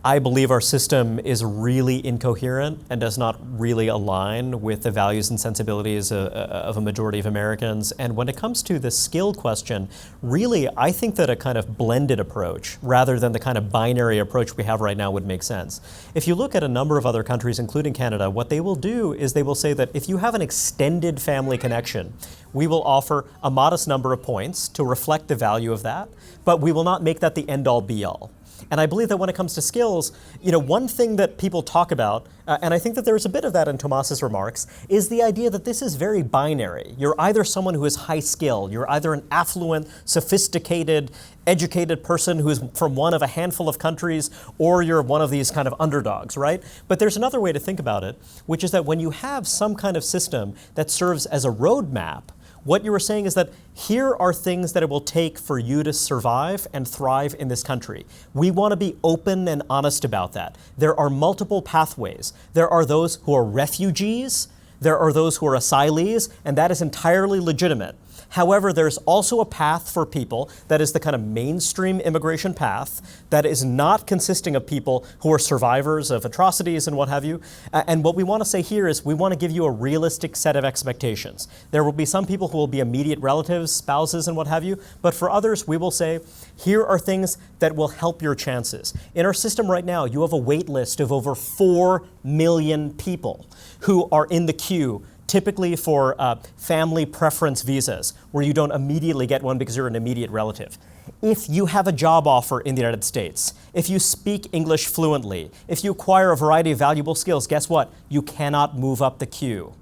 I believe our system is really incoherent and does not really align with the values and sensibilities of a majority of Americans. And when it comes to the skill question, really, I think that a kind of blended approach, rather than the kind of binary approach we have right now, would make sense. If you look at a number of other countries, including Canada, what they will do is they will say that if you have an extended family connection, we will offer a modest number of points to reflect the value of that, but we will not make that the end-all be-all. And I believe that when it comes to skills, one thing that people talk about, and I think that there's a bit of that in Tomás's remarks, is the idea that this is very binary. You're either someone who is high skilled, you're either an affluent, sophisticated, educated person who is from one of a handful of countries, or you're one of these kind of underdogs, right? But there's another way to think about it, which is that when you have some kind of system that serves as a roadmap, what you were saying is that here are things that it will take for you to survive and thrive in this country. We want to be open and honest about that. There are multiple pathways. There are those who are refugees, there are those who are asylees, and that is entirely legitimate. However, there's also a path for people that is the kind of mainstream immigration path that is not consisting of people who are survivors of atrocities and what have you. And what we want to say here is we want to give you a realistic set of expectations. There will be some people who will be immediate relatives, spouses, and what have you. But for others, we will say, here are things that will help your chances. In our system right now, you have a wait list of over 4 million people who are in the queue, typically for family preference visas, where you don't immediately get one because you're an immediate relative. If you have a job offer in the United States, if you speak English fluently, if you acquire a variety of valuable skills, guess what? You cannot move up the queue.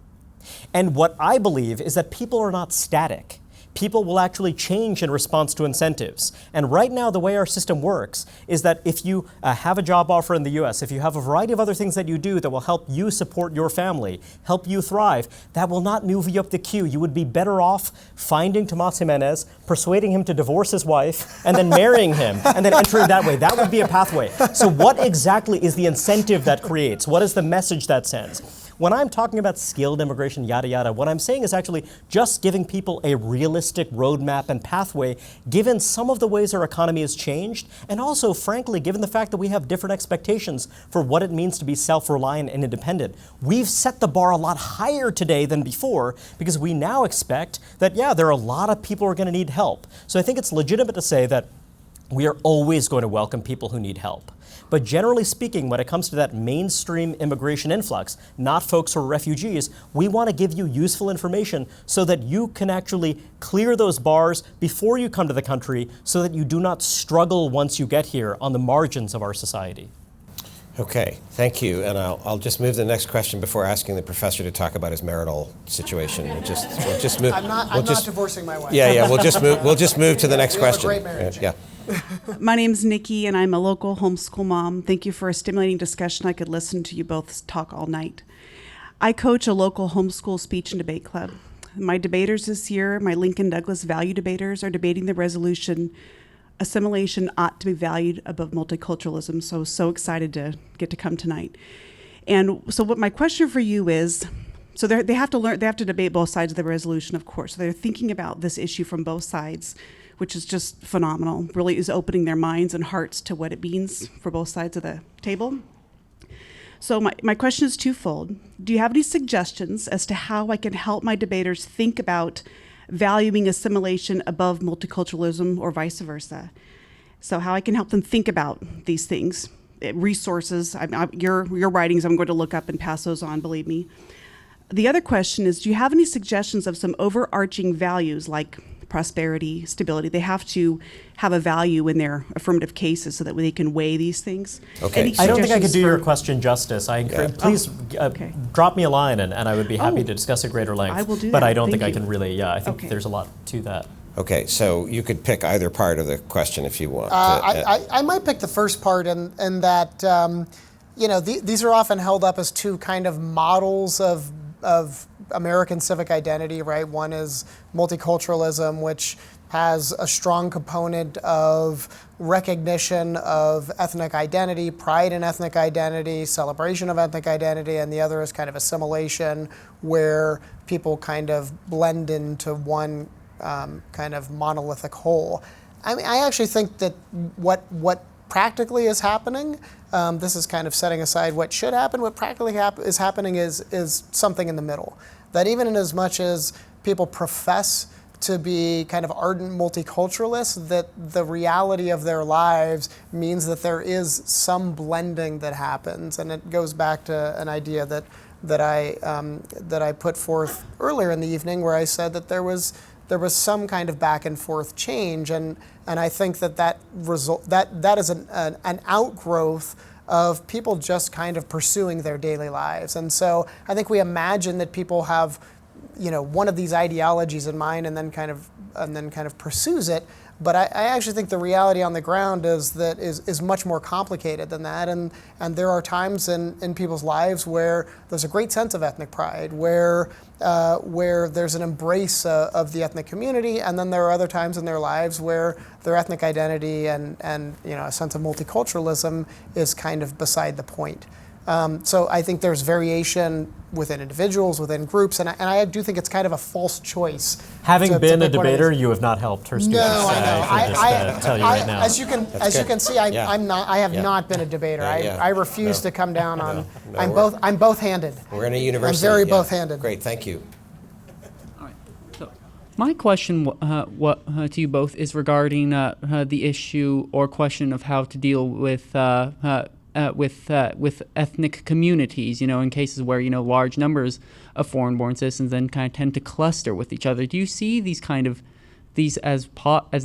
And what I believe is that people are not static. people will actually change in response to incentives. And right now, the way our system works is that if you have a job offer in the US, if you have a variety of other things that you do that will help you support your family, help you thrive, that will not move you up the queue. You would be better off finding Tomás Jiménez, persuading him to divorce his wife, and then marrying him, and then entering that way. That would be a pathway. So what exactly is the incentive that creates? What is the message that sends? When I'm talking about skilled immigration, yada, yada, what I'm saying is actually just giving people a realistic roadmap and pathway, given some of the ways our economy has changed, and also, frankly, given the fact that we have different expectations for what it means to be self-reliant and independent. We've set the bar a lot higher today than before because we now expect that, yeah, there are a lot of people who are going to need help. So I think it's legitimate to say that we are always going to welcome people who need help. But generally speaking, when it comes to that mainstream immigration influx, not folks who are refugees, we want to give you useful information so that you can actually clear those bars before you come to the country so that you do not struggle once you get here on the margins of our society. Okay, thank you. And I'll just move to the next question before asking the professor to talk about his marital situation. We'll just move. I'm not divorcing my wife. Yeah, we'll just move to the next We have a question. great marriage. Yeah. My name's Nikki, and I'm a local homeschool mom. Thank you for a stimulating discussion. I could listen to you both talk all night. I coach a local homeschool speech and debate club. My debaters this year, my Lincoln Douglas value debaters, are debating the resolution, assimilation ought to be valued above multiculturalism. So excited to get to come tonight. And so what my question for you is, so they have to debate both sides of the resolution, of course. So they're thinking about this issue from both sides, which is just phenomenal, really is opening their minds and hearts to what it means for both sides of the table. So my question is twofold. Do you have any suggestions as to how I can help my debaters think about valuing assimilation above multiculturalism or vice versa? So how I can help them think about these things, resources, your writings I'm going to look up and pass those on, believe me. The other question is, do you have any suggestions of some overarching values like prosperity, stability? They have to have a value in their affirmative cases so that they can weigh these things. Okay. Any I don't think I could do your suggestions question justice. Please okay. drop me a line and I would be happy Oh, to discuss at greater length. I will do but that. I don't think Thank I you. can really, I think Okay. there's a lot to that. Okay, so you could pick either part of the question if you want. I might pick the first part in that, these are often held up as two kind of models of American civic identity, right? One is multiculturalism, which has a strong component of recognition of ethnic identity, pride in ethnic identity, celebration of ethnic identity, and the other is kind of assimilation, where people kind of blend into one kind of monolithic whole. I mean, I actually think that what practically is happening, this is kind of setting aside what should happen, what practically is happening is something in the middle. That even in as much as people profess to be kind of ardent multiculturalists, that the reality of their lives means that there is some blending that happens. And it goes back to an idea that I put forth earlier in the evening, where I said that there was some kind of back and forth change, and I think that is an outgrowth of people just kind of pursuing their daily lives. And so I think we imagine that people have, one of these ideologies in mind and then kind of pursues it. But I actually think the reality on the ground is much more complicated than that, and there are times in people's lives where there's a great sense of ethnic pride, where there's an embrace of the ethnic community, and then there are other times in their lives where their ethnic identity and a sense of multiculturalism is kind of beside the point. So I think there's variation within individuals, within groups, and I do think it's kind of a false choice. Having been a pick one of debater, these. you have not helped her students. No, I know. I should just tell you right now. As you can see, I have Yeah. not been a debater. Yeah. I refuse to come down on. No, I'm both-handed. We're in a university. I'm very yeah. both-handed. Great, thank you. All right. So my question to you both is regarding the issue or question of how to deal with ethnic communities, in cases where, large numbers of foreign-born citizens then kind of tend to cluster with each other. Do you see these as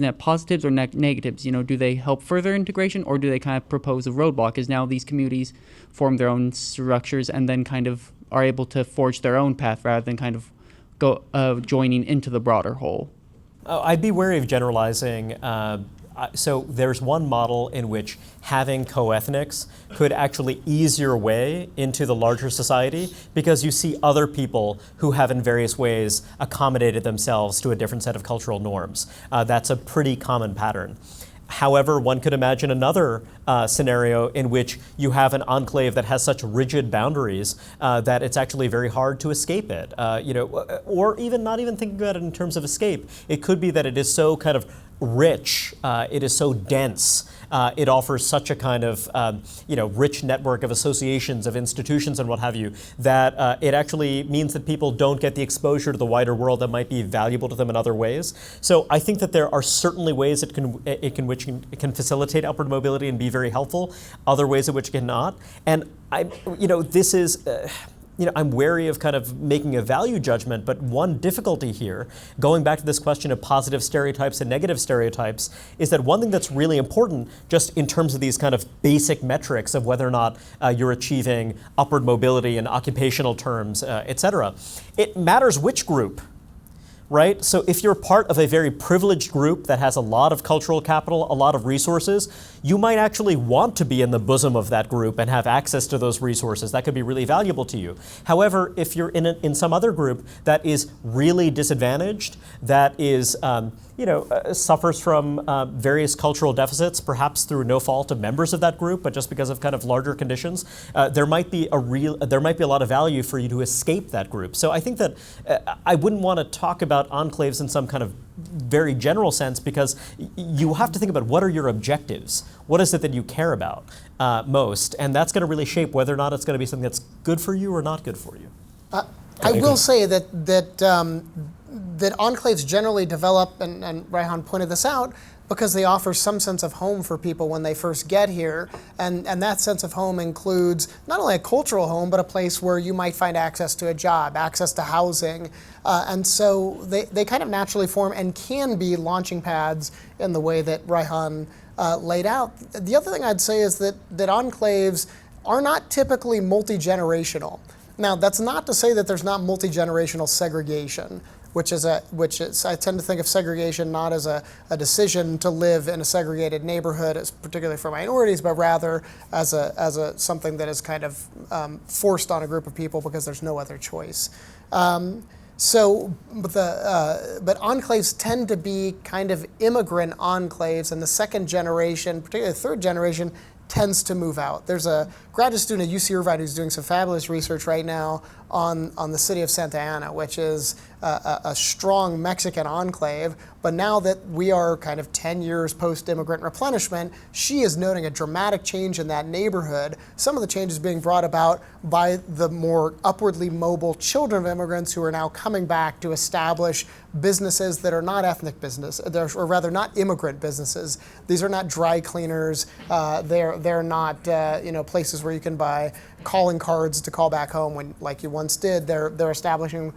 net positives or negatives? Do they help further integration, or do they kind of propose a roadblock as now these communities form their own structures and then kind of are able to forge their own path rather than kind of go joining into the broader whole? I'd be wary of generalizing. So there's one model in which having co-ethnics could actually ease your way into the larger society because you see other people who have in various ways accommodated themselves to a different set of cultural norms. That's a pretty common pattern. However, one could imagine another scenario in which you have an enclave that has such rigid boundaries that it's actually very hard to escape it. Or even not even thinking about it in terms of escape. It could be that it is so kind of rich, it is so dense, it offers such a kind of rich network of associations, of institutions and what have you, that it actually means that people don't get the exposure to the wider world that might be valuable to them in other ways. So I think that there are certainly ways it can facilitate upward mobility and be very helpful, other ways in which it cannot. And this is I'm wary of kind of making a value judgment, but one difficulty here, going back to this question of positive stereotypes and negative stereotypes, is that one thing that's really important, just in terms of these kind of basic metrics of whether or not you're achieving upward mobility in occupational terms, et cetera, it matters which group. Right? So if you're part of a very privileged group that has a lot of cultural capital, a lot of resources, you might actually want to be in the bosom of that group and have access to those resources. That could be really valuable to you. However, if you're in some other group that is really disadvantaged, that is suffers from various cultural deficits, perhaps through no fault of members of that group, but just because of kind of larger conditions, there might be a lot of value for you to escape that group. So I think that I wouldn't want to talk about enclaves in some kind of very general sense, because you have to think about what are your objectives? What is it that you care about most? And that's going to really shape whether or not it's going to be something that's good for you or not good for you. I will say that enclaves generally develop, and Reihan pointed this out, because they offer some sense of home for people when they first get here. And that sense of home includes not only a cultural home, but a place where you might find access to a job, access to housing. And so they kind of naturally form and can be launching pads in the way that Reihan laid out. The other thing I'd say is that enclaves are not typically multi-generational. Now, that's not to say that there's not multi-generational segregation, which is I tend to think of segregation not as a decision to live in a segregated neighborhood, as particularly for minorities, but rather as a something that is kind of forced on a group of people because there's no other choice. But enclaves tend to be kind of immigrant enclaves, and the second generation, particularly the third generation, tends to move out. There's a graduate student at UC Irvine who's doing some fabulous research right now on the city of Santa Ana, which is a strong Mexican enclave. But now that we are kind of 10 years post-immigrant replenishment, she is noting a dramatic change in that neighborhood. Some of the changes being brought about by the more upwardly mobile children of immigrants who are now coming back to establish businesses that are not ethnic business, or rather not immigrant businesses. These are not dry cleaners. They're not places where you can buy calling cards to call back home like you once did. They're establishing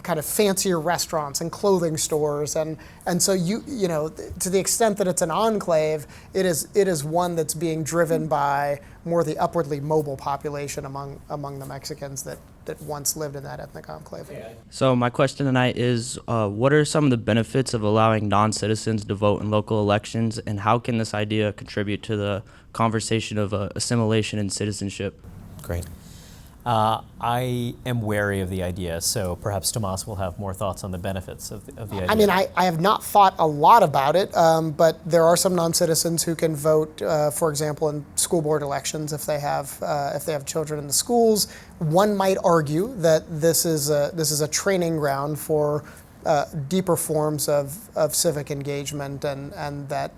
kind of fancier restaurants and clothing stores, and so to the extent that it's an enclave, it is one that's being driven by more the upwardly mobile population among the Mexicans that once lived in that ethnic enclave. So my question tonight is, what are some of the benefits of allowing non-citizens to vote in local elections, and how can this idea contribute to the conversation of assimilation and citizenship? Great. I am wary of the idea, so perhaps Tomás will have more thoughts on the benefits of the idea. I mean, I have not thought a lot about it, but there are some non-citizens who can vote, for example, in school board elections if they have children in the schools. One might argue that this is a training ground for deeper forms of civic engagement, and that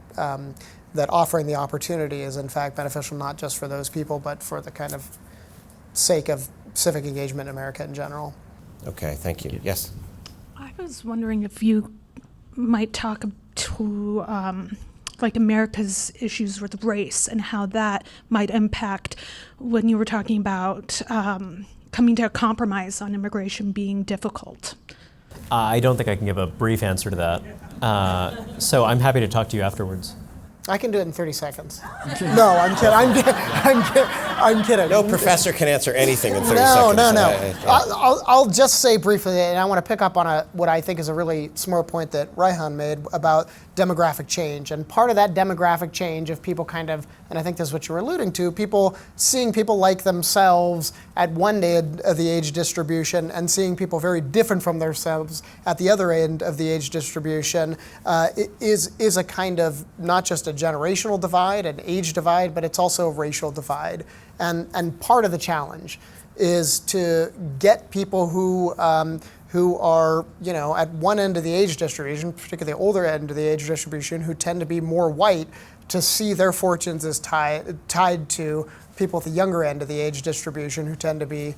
offering the opportunity is in fact beneficial not just for those people, but for the kind of sake of civic engagement in America in general. Okay, thank you. Yes? I was wondering if you might talk to America's issues with race and how that might impact when you were talking about coming to a compromise on immigration being difficult. I don't think I can give a brief answer to that. So I'm happy to talk to you afterwards. I can do it in 30 seconds. No, I'm kidding. I'm kidding. No professor can answer anything in 30 No, seconds. no. I'll just say briefly, and I want to pick up on what I think is a really smart point that Reihan made about demographic change. And part of that demographic change of people kind of, and I think this is what you were alluding to, seeing people like themselves at one end of the age distribution and seeing people very different from themselves at the other end of the age distribution is a kind of not just a generational divide, an age divide, but it's also a racial divide. And part of the challenge is to get people who are, at one end of the age distribution, particularly the older end of the age distribution, who tend to be more white, to see their fortunes as tied to people at the younger end of the age distribution who tend to be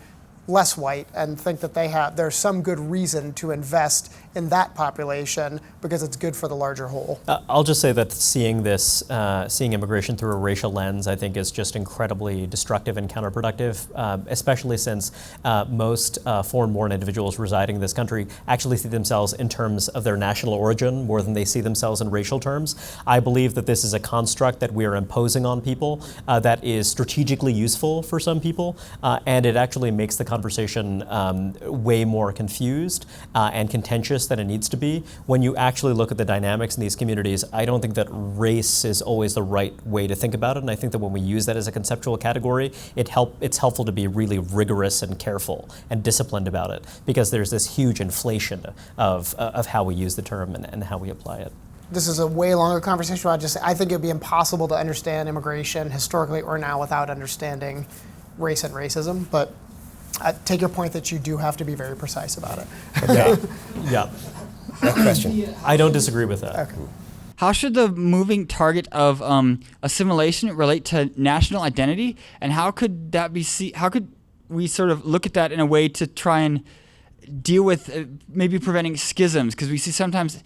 less white, and think that there's some good reason to invest in that population because it's good for the larger whole. I'll just say that seeing immigration through a racial lens, I think, is just incredibly destructive and counterproductive, especially since most foreign-born individuals residing in this country actually see themselves in terms of their national origin more than they see themselves in racial terms. I believe that this is a construct that we are imposing on people that is strategically useful for some people, and it actually makes the conversation way more confused and contentious than it needs to be. When you actually look at the dynamics in these communities, I don't think that race is always the right way to think about it, and I think that when we use that as a conceptual category, it's helpful to be really rigorous and careful and disciplined about it, because there's this huge inflation of how we use the term and how we apply it. This is a way longer conversation. I think it would be impossible to understand immigration historically or now without understanding race and racism, but I take your point that you do have to be very precise about it. Yeah. That question. I don't disagree with that. Okay. How should the moving target of assimilation relate to national identity, and how could that be how could we sort of look at that in a way to try and deal with maybe preventing schisms? Because we see sometimes,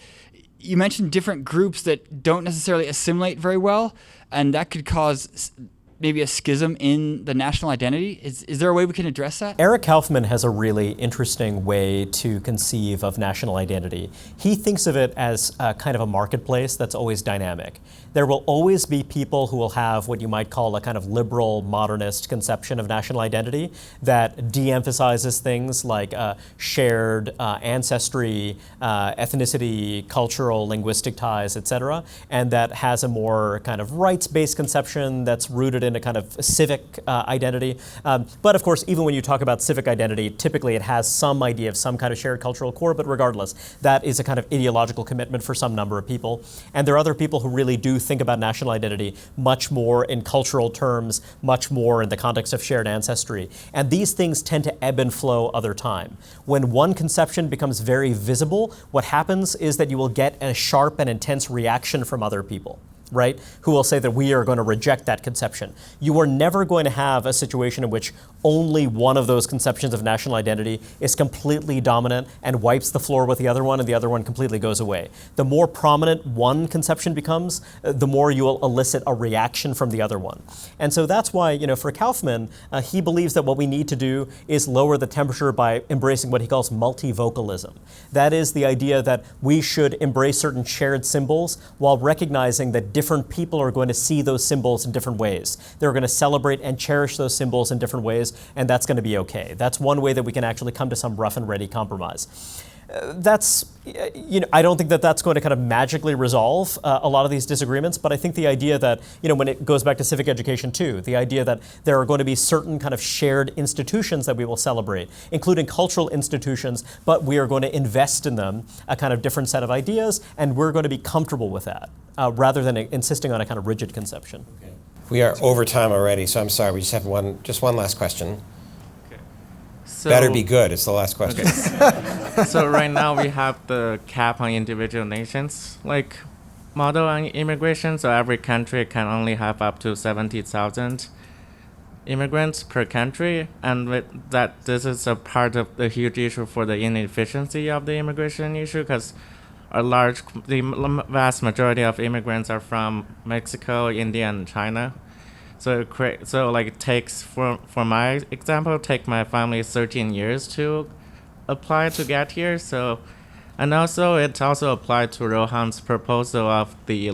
you mentioned different groups that don't necessarily assimilate very well, and that could cause maybe a schism in the national identity. Is there a way we can address that? Eric Kaufman has a really interesting way to conceive of national identity. He thinks of it as kind of a marketplace that's always dynamic. There will always be people who will have what you might call a kind of liberal modernist conception of national identity that de-emphasizes things like shared ancestry, ethnicity, cultural, linguistic ties, etc., and that has a more kind of rights-based conception that's rooted in a kind of civic identity. But of course, even when you talk about civic identity, typically it has some idea of some kind of shared cultural core, but regardless, that is a kind of ideological commitment for some number of people. And there are other people who really do think about national identity much more in cultural terms, much more in the context of shared ancestry. And these things tend to ebb and flow other time. When one conception becomes very visible, what happens is that you will get a sharp and intense reaction from other people, right, who will say that we are going to reject that conception. You are never going to have a situation in which only one of those conceptions of national identity is completely dominant and wipes the floor with the other one, and the other one completely goes away. The more prominent one conception becomes, the more you will elicit a reaction from the other one. And so that's why, for Kaufman, he believes that what we need to do is lower the temperature by embracing what he calls multivocalism. That is the idea that we should embrace certain shared symbols while recognizing that different people are going to see those symbols in different ways. They're going to celebrate and cherish those symbols in different ways, and that's going to be okay. That's one way that we can actually come to some rough and ready compromise. I don't think that that's going to kind of magically resolve a lot of these disagreements, but I think the idea that, when it goes back to civic education too, the idea that there are going to be certain kind of shared institutions that we will celebrate, including cultural institutions, but we are going to invest in them a kind of different set of ideas, and we're going to be comfortable with that, rather than insisting on a kind of rigid conception. Okay. We are over time already, so I'm sorry. We just have one last question. Okay. So, better be good. It's the last question. Okay. So right now we have the cap on individual nations, like model on immigration. So every country can only have up to 70,000 immigrants per country, and with that, this is a part of the huge issue for the inefficiency of the immigration issue, because the vast majority of immigrants are from Mexico, India, and China. So it takes, for my example, take my family 13 years to apply to get here. So, and also it also applied to Rohan's proposal of the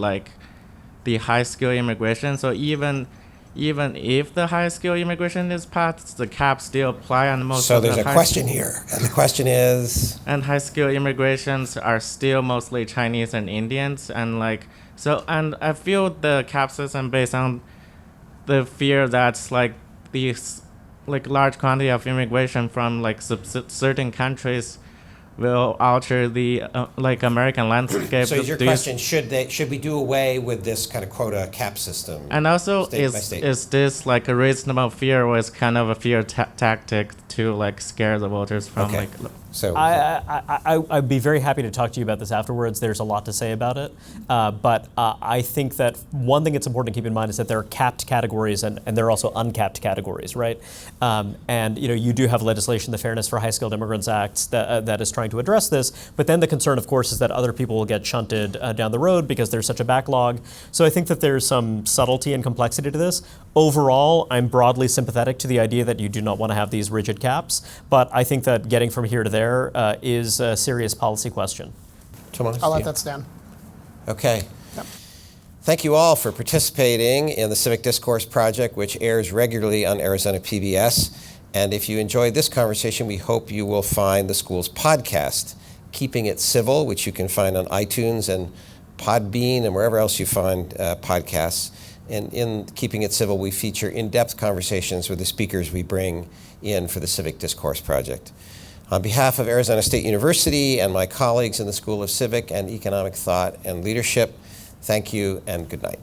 the high skill immigration. So even if the high skill immigration is passed, the caps still apply on most So of the there's a high question here, and the question is, and high skill immigrations are still mostly Chinese and Indians, and and I feel the cap system based on the fear that's these large quantity of immigration from certain countries will alter the American landscape. so is your Do you- question, should we do away with this kind of quota cap system? And also, state by state? is this a reasonable fear, or is kind of a fear tactic to scare the voters from Okay. So I'd be very happy to talk to you about this afterwards. There's a lot to say about it. But I think that one thing that's important to keep in mind is that there are capped categories and there are also uncapped categories, right? And you do have legislation, the Fairness for High Skilled Immigrants Act, that is trying to address this. But then the concern, of course, is that other people will get shunted down the road because there's such a backlog. So I think that there's some subtlety and complexity to this. Overall, I'm broadly sympathetic to the idea that you do not want to have these rigid caps. But I think that getting from here to there is a serious policy question. Tomás, I'll let yeah. that stand. Okay. Yep. Thank you all for participating in the Civic Discourse Project, which airs regularly on Arizona PBS. And if you enjoyed this conversation, we hope you will find the school's podcast, Keeping It Civil, which you can find on iTunes and Podbean and wherever else you find podcasts. And in Keeping It Civil, we feature in-depth conversations with the speakers we bring in for the Civic Discourse Project. On behalf of Arizona State University and my colleagues in the School of Civic and Economic Thought and Leadership, thank you and good night.